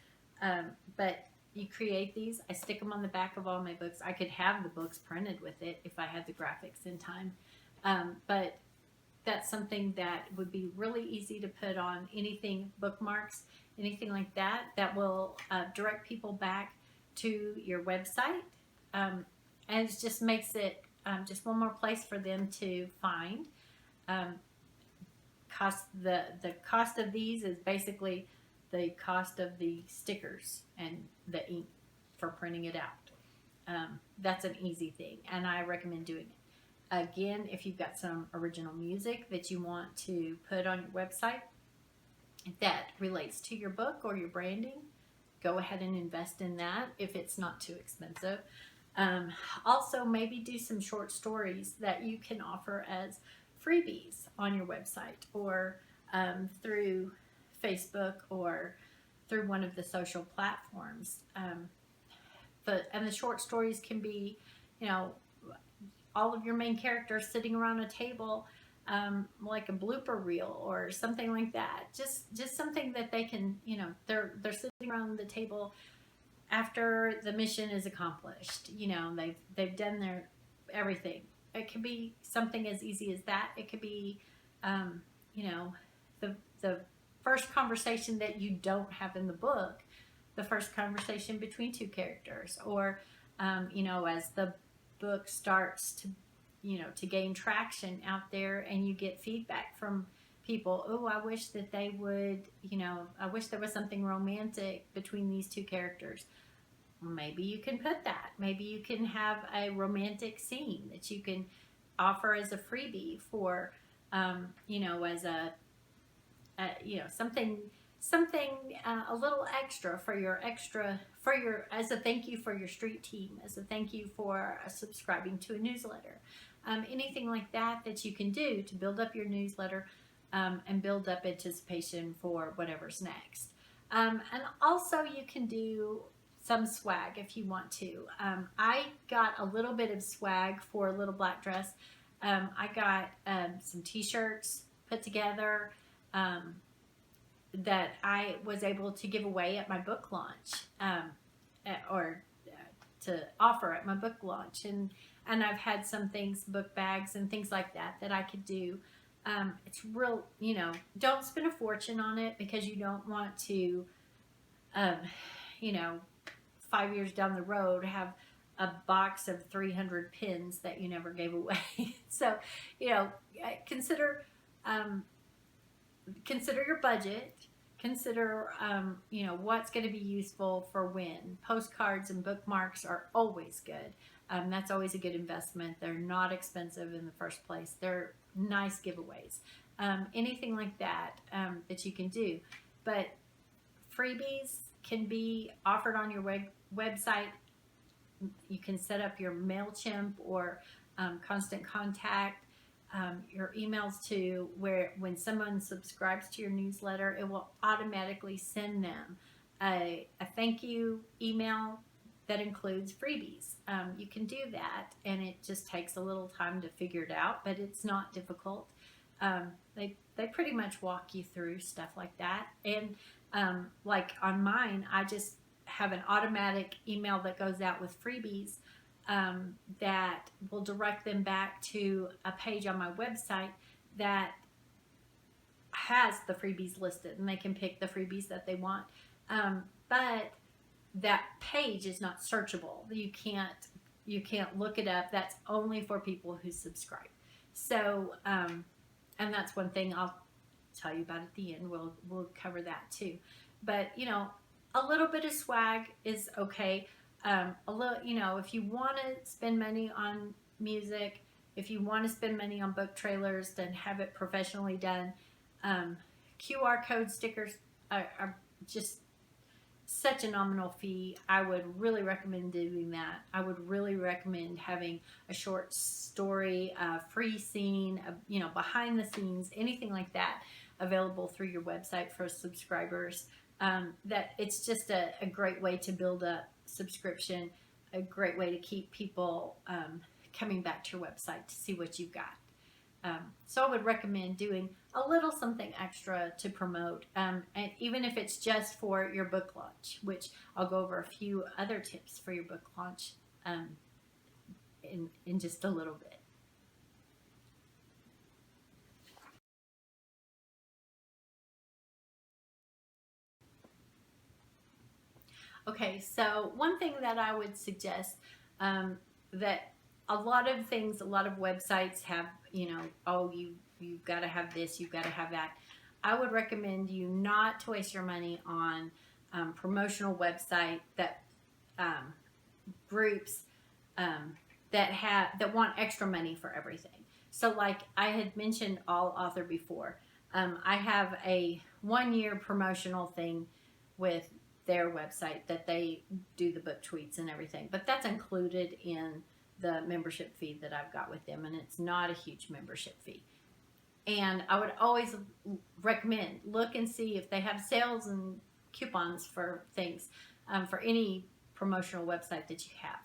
But you create these, I stick them on the back of all my books. I could have the books printed with it if I had the graphics in time. But that's something that would be really easy to put on anything, bookmarks, anything like that, that will direct people back to your website. And it just makes it just one more place for them to find. The cost of these is basically the cost of the stickers and the ink for printing it out. That's an easy thing, and I recommend doing it. Again, if you've got some original music that you want to put on your website that relates to your book or your branding, go ahead and invest in that if it's not too expensive. Also, maybe do some short stories that you can offer as freebies on your website, or through Facebook, or through one of the social platforms. And the short stories can be, all of your main characters sitting around a table, like a blooper reel or something like that. Just something that they can, they're sitting around the table after the mission is accomplished. They've done their everything. It could be something as easy as that. It could be, the first conversation that you don't have in the book, the first conversation between two characters, or as the book starts to gain traction out there, and you get feedback from people. Oh, I wish that they would, I wish there was something romantic between these two characters. Maybe you can put that. Maybe you can have a romantic scene that you can offer as a freebie for, as a something a little extra as a thank you for your street team, as a thank you for subscribing to a newsletter. Anything like that you can do to build up your newsletter and build up anticipation for whatever's next. And also you can do some swag if you want to. I got a little bit of swag for Little Black Dress. I got some t-shirts put together that I was able to give away at my book launch, or to offer at my book launch. And I've had some things, book bags and things like that I could do. It's real, don't spend a fortune on it, because you don't want to, 5 years down the road have a box of 300 pins that you never gave away. So, consider your budget. Consider, what's going to be useful for when. Postcards and bookmarks are always good. That's always a good investment. They're not expensive in the first place. They're nice giveaways. Anything like that that you can do. But freebies can be offered on your website. You can set up your MailChimp or Constant Contact, your emails to where when someone subscribes to your newsletter, it will automatically send them a thank you email that includes freebies. You can do that, and it just takes a little time to figure it out, but it's not difficult. They pretty much walk you through stuff like that. And like on mine, I just have an automatic email that goes out with freebies that will direct them back to a page on my website that has the freebies listed, and they can pick the freebies that they want. But that page is not searchable. You can't look it up. That's only for people who subscribe. So, and that's one thing I'll tell you about at the end. We'll cover that too. But a little bit of swag is okay. A little, if you want to spend money on music, If you want to spend money on book trailers, then have it professionally done. QR code stickers are just such a nominal fee. I would really recommend doing that. I would really recommend having a short story, a free scene, behind the scenes, anything like that available through your website for subscribers. That it's just a great way to build up subscription, a great way to keep people coming back to your website to see what you've got. So I would recommend doing a little something extra to promote, and even if it's just for your book launch, which I'll go over a few other tips for your book launch in just a little bit. Okay, so one thing that I would suggest, that a lot of websites have, oh, you've got to have this, you've got to have that. I would recommend you not to waste your money on promotional website that groups that want extra money for everything. So like I had mentioned All Author before, I have a 1-year promotional thing with their website that they do the book tweets and everything, but that's included in the membership fee that I've got with them, and it's not a huge membership fee. And I would always recommend look and see if they have sales and coupons for things, for any promotional website that you have.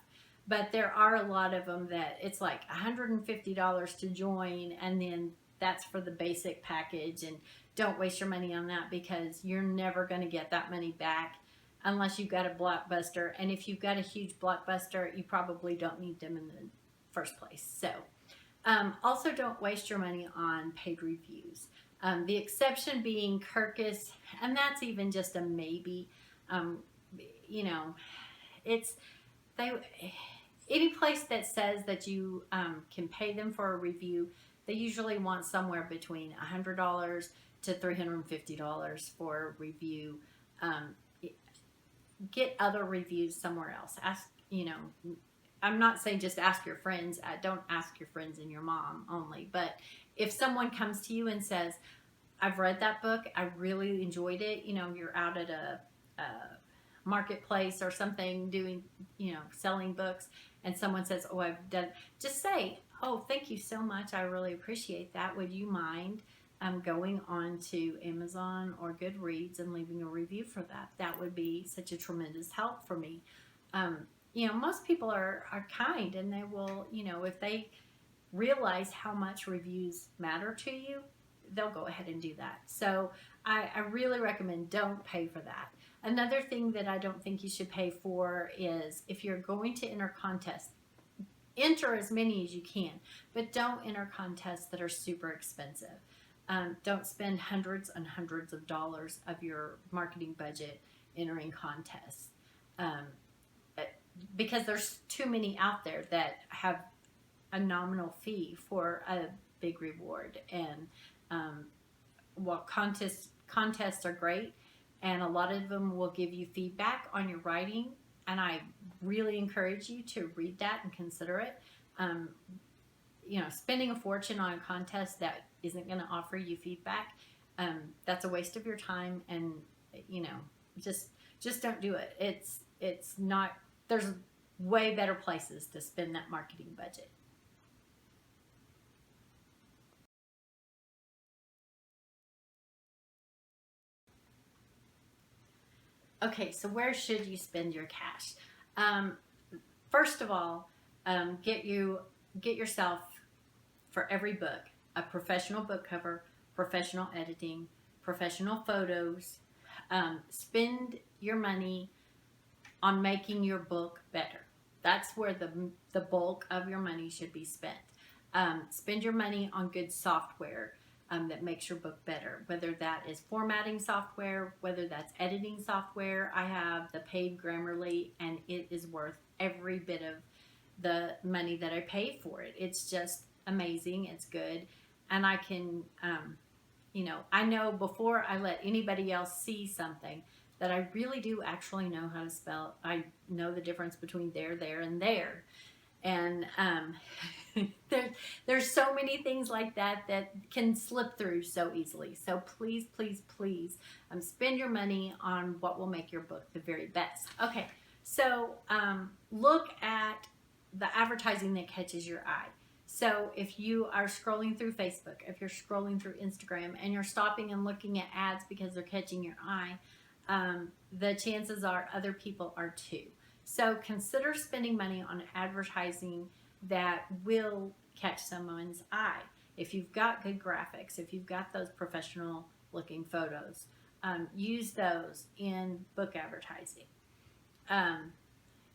But there are a lot of them that it's like $150 to join, and then that's for the basic package. And don't waste your money on that, because you're never going to get that money back unless you've got a blockbuster. And if you've got a huge blockbuster, you probably don't need them in the first place. So also don't waste your money on paid reviews. The exception being Kirkus, and that's even just a maybe. It's any place that says that you can pay them for a review, they usually want somewhere between $100 to $350 for a review. Get other reviews somewhere else. Ask, I'm not saying just ask your friends. Don't ask your friends and your mom only. But if someone comes to you and says, I've read that book, I really enjoyed it. You're out at a marketplace or something doing, selling books, and someone says, oh, I've done, just say, oh, thank you so much. I really appreciate that. Would you mind going on to Amazon or Goodreads and leaving a review for that? That would be such a tremendous help for me. Most people are kind, and they will, if they realize how much reviews matter to you, they'll go ahead and do that. So I really recommend don't pay for that. Another thing that I don't think you should pay for is if you're going to enter contests, enter as many as you can, but don't enter contests that are super expensive. Don't spend hundreds and hundreds of dollars of your marketing budget entering contests, because there's too many out there that have a nominal fee for a big reward. And while contests are great, and a lot of them will give you feedback on your writing, and I really encourage you to read that and consider it. Spending a fortune on a contest that isn't going to offer you feedback, that's a waste of your time. And just don't do it. It's not. There's way better places to spend that marketing budget. Okay, so where should you spend your cash? First of all, get yourself, for every book, a professional book cover, professional editing, professional photos. Spend your money on making your book better. That's where the bulk of your money should be spent. Spend your money on good software that makes your book better, whether that is formatting software, whether that's editing software. I have the paid Grammarly, and it is worth every bit of the money that I pay for it. It's just amazing. It's good. And I can, I know before I let anybody else see something that I really do actually know how to spell. I know the difference between there, and there. And there, there's so many things like that that can slip through so easily. So please, please, please, spend your money on what will make your book the very best. Okay, so look at the advertising that catches your eye. So if you are scrolling through Facebook, if you're scrolling through Instagram, and you're stopping and looking at ads because they're catching your eye, the chances are other people are too. So consider spending money on advertising that will catch someone's eye. If you've got good graphics, if you've got those professional looking photos, use those in book advertising. Um,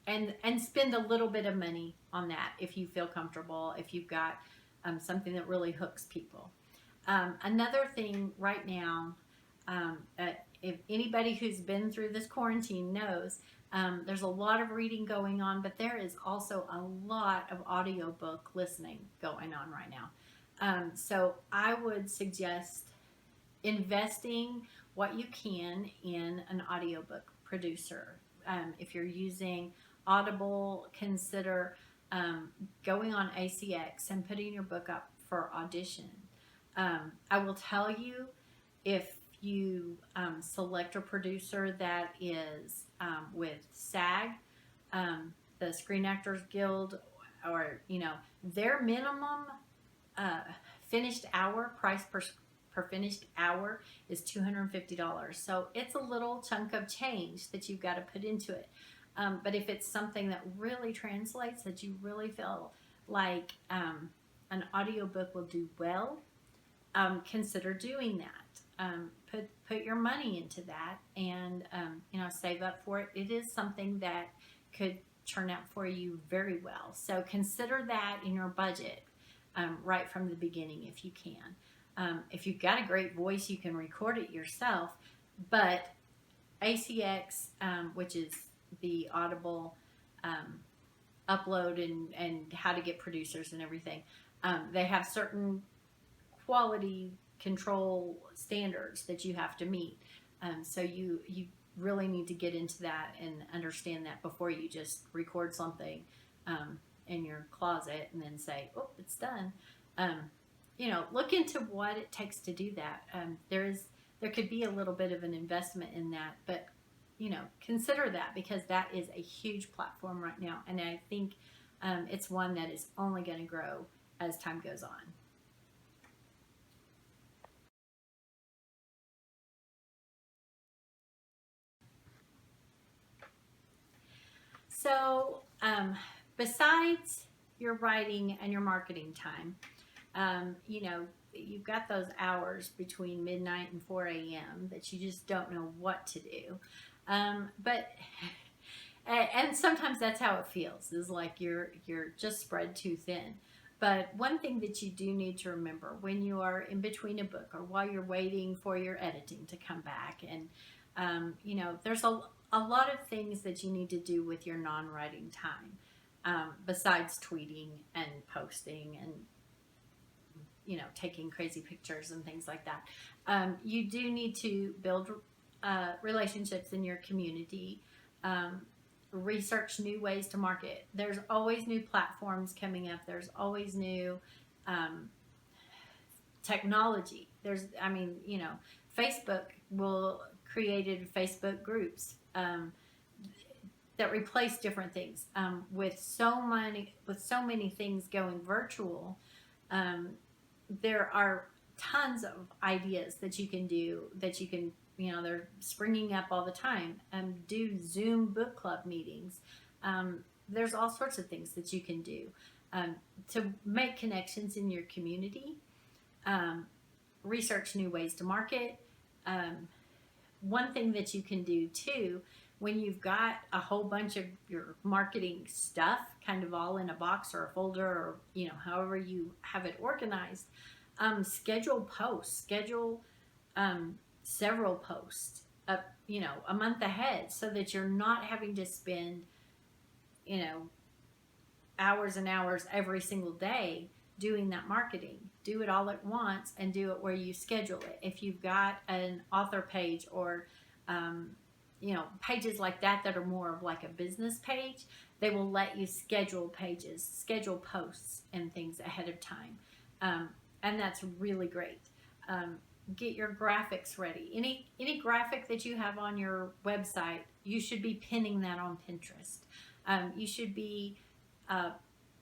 and spend a little bit of money on that if you feel comfortable, if you've got something that really hooks people. Another thing right now, if anybody who's been through this quarantine knows, there's a lot of reading going on, but there is also a lot of audiobook listening going on right now. So I would suggest investing what you can in an audiobook producer. If you're using Audible, consider going on ACX and putting your book up for audition. I will tell you, if you select a producer that is with SAG, the Screen Actors Guild, or their minimum finished hour price per finished hour is $250. So it's a little chunk of change that you've got to put into it. But if it's something that really translates, that you really feel like an audiobook will do well, consider doing that. Put your money into that, and save up for it. It is something that could turn out for you very well. So consider that in your budget right from the beginning if you can. If you've got a great voice, you can record it yourself, but ACX, which is the Audible upload and how to get producers and everything, they have certain quality control standards that you have to meet. So you really need to get into that and understand that before you just record something in your closet and then say, oh, it's done. Look into what it takes to do that. There could be a little bit of an investment in that, but consider that, because that is a huge platform right now, and I think it's one that is only going to grow as time goes on. So, besides your writing and your marketing time, you've got those hours between midnight and 4 a.m. that you just don't know what to do. But and sometimes that's how it feels, is like you're just spread too thin. But one thing that you do need to remember when you are in between a book, or while you're waiting for your editing to come back, and there's a lot of things that you need to do with your non-writing time, besides tweeting and posting and taking crazy pictures and things like that. You do need to build relationships in your community, research new ways to market. There's always new platforms coming up. There's always new technology. Facebook created Facebook groups that replace different things. With so many things going virtual, there are tons of ideas that you can do, they're springing up all the time. Do Zoom book club meetings. There's all sorts of things that you can do to make connections in your community. Research new ways to market. One thing that you can do too, when you've got a whole bunch of your marketing stuff kind of all in a box or a folder, or however you have it organized, schedule posts. Schedule several posts up, a month ahead, so that you're not having to spend hours and hours every single day doing that marketing. Do it all at once, and do it where you schedule it. If you've got an author page, or pages like that are more of like a business page. They will let you schedule pages, schedule posts and things ahead of time. And that's really great. Get your graphics ready. Any graphic that you have on your website, you should be pinning that on Pinterest. You should be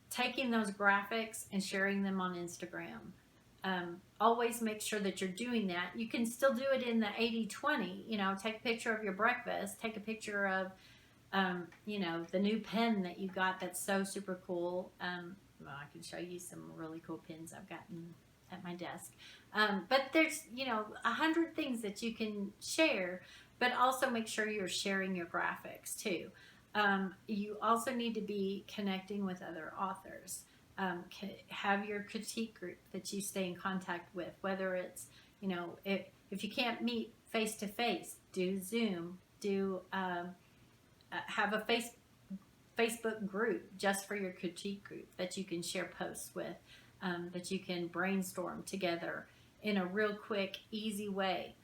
taking those graphics and sharing them on Instagram. Always make sure that you're doing that. You can still do it in the 80-20. Take a picture of your breakfast, take a picture of the new pen that you got that's so super cool. Well, I can show you some really cool pens I've gotten at my desk. But there's 100 things that you can share, but also make sure you're sharing your graphics too. You also need to be connecting with other authors. Have your critique group that you stay in contact with, whether it's, if you can't meet face to face, do Zoom, have a Facebook group just for your critique group that you can share posts with, that you can brainstorm together in a real quick, easy way.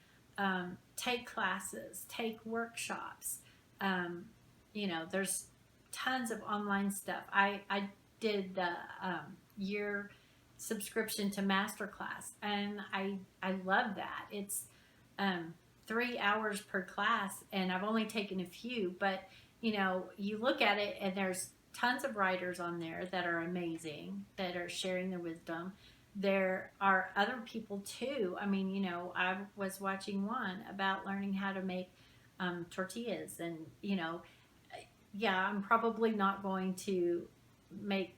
Take classes, take workshops. There's tons of online stuff. I did the year subscription to Masterclass, and I love that. It's 3 hours per class, and I've only taken a few, but you look at it and there's tons of writers on there that are amazing, that are sharing their wisdom. There are other people too. I was watching one about learning how to make tortillas, and I'm probably not going to make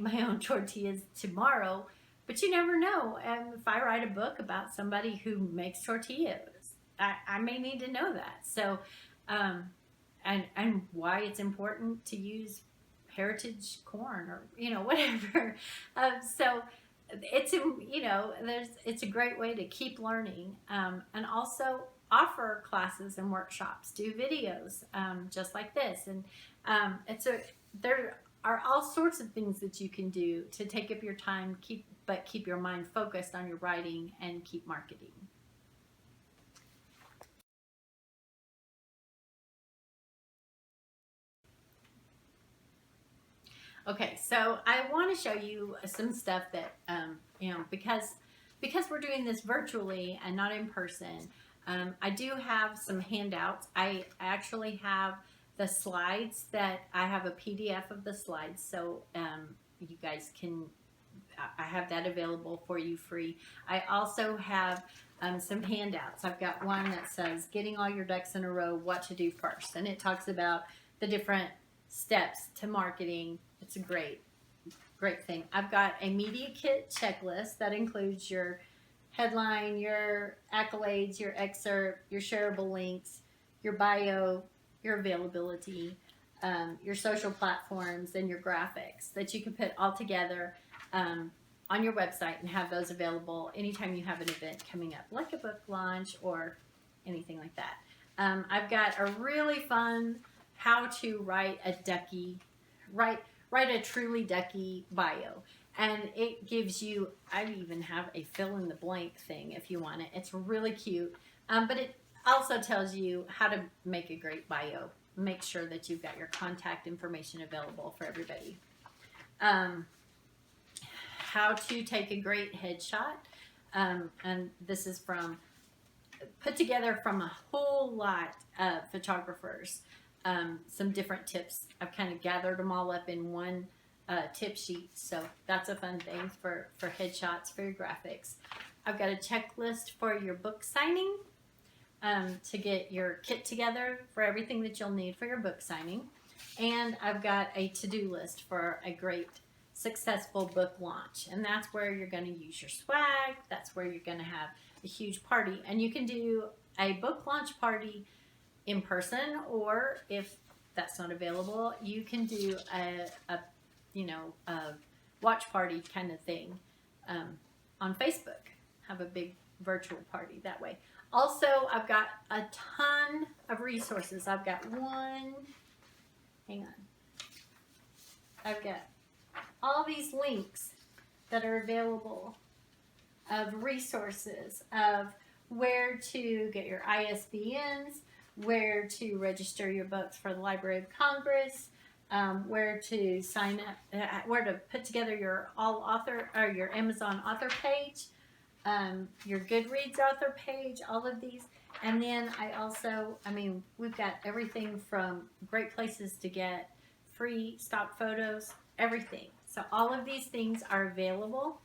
my own tortillas tomorrow, but you never know. And if I write a book about somebody who makes tortillas, I may need to know that. So, and why it's important to use heritage corn, or whatever. So it's a great way to keep learning, and also offer classes and workshops, do videos just like this, and there are all sorts of things that you can do to take up your time, keep your mind focused on your writing and keep marketing. Okay, so I want to show you some stuff that because we're doing this virtually and not in person. I do have some handouts. I actually have the slides that I have a PDF of the slides, so you guys can. I have that available for you free. I also have some handouts. I've got one that says "Getting All Your Ducks in a Row: What to Do First," and it talks about the different steps to marketing. It's a great thing. I've got a media kit checklist that includes your headline, your accolades, your excerpt, your shareable links, your bio, your availability, your social platforms, and your graphics that you can put all together on your website and have those available anytime you have an event coming up, like a book launch or anything like that. I've got a really fun how to write a ducky, write a truly ducky bio. And it gives you, I even have a fill in the blank thing if you want it. It's really cute. But it also tells you how to make a great bio. Make sure that you've got your contact information available for everybody. How to take a great headshot. And this is put together from a whole lot of photographers. Some different tips. I've kind of gathered them all up in one tip sheet, so that's a fun thing for headshots, for your graphics. I've got a checklist for your book signing, to get your kit together for everything that you'll need for your book signing. And I've got a to-do list for a great successful book launch, and that's where you're going to use your swag. That's where you're going to have a huge party, and you can do a book launch party in person, or if that's not available, you can do a watch party kind of thing on Facebook. Have a big virtual party that way. Also, I've got a ton of resources. I've got I've got all these links that are available of resources, of where to get your ISBNs, where to register your books for the Library of Congress, where to sign up, where to put together your all author or your Amazon author page, your Goodreads author page, all of these. And then we've got everything from great places to get free stock photos, everything. So all of these things are available.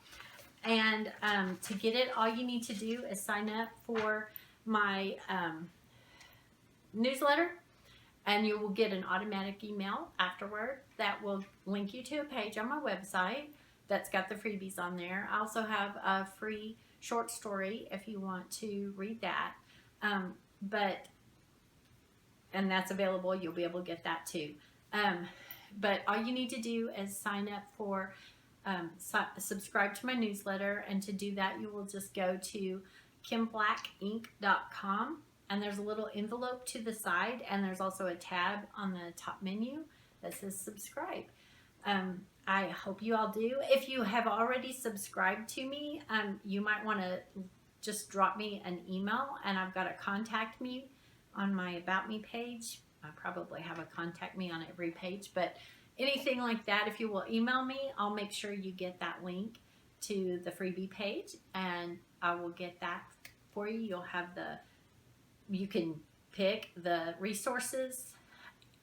And to get it, all you need to do is sign up for my newsletter, and you will get an automatic email afterward that will link you to a page on my website that's got the freebies on there. I also have a free short story if you want to read that. And that's available. You'll be able to get that too. But all you need to do is sign up for, subscribe to my newsletter. And to do that, you will just go to kimblackinc.com. And there's a little envelope to the side. And there's also a tab on the top menu that says subscribe. I hope you all do. If you have already subscribed to me, you might want to just drop me an email, and I've got a contact me on my About Me page. I probably have a contact me on every page, but anything like that, if you will email me, I'll make sure you get that link to the freebie page, and I will get that for you. You can pick the resources,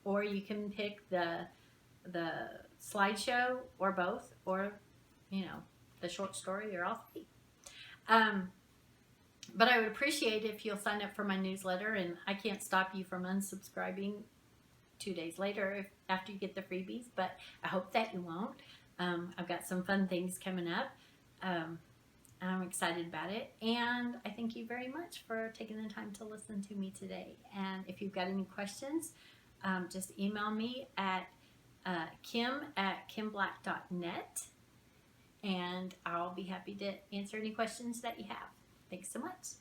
or you can pick the slideshow, or both, or the short story, or all three. But I would appreciate if you'll sign up for my newsletter, and I can't stop you from unsubscribing 2 days later after you get the freebies, but I hope that you won't. I've got some fun things coming up. I'm excited about it, and I thank you very much for taking the time to listen to me today. And if you've got any questions, just email me at kim@kimblack.net, and I'll be happy to answer any questions that you have. Thanks so much.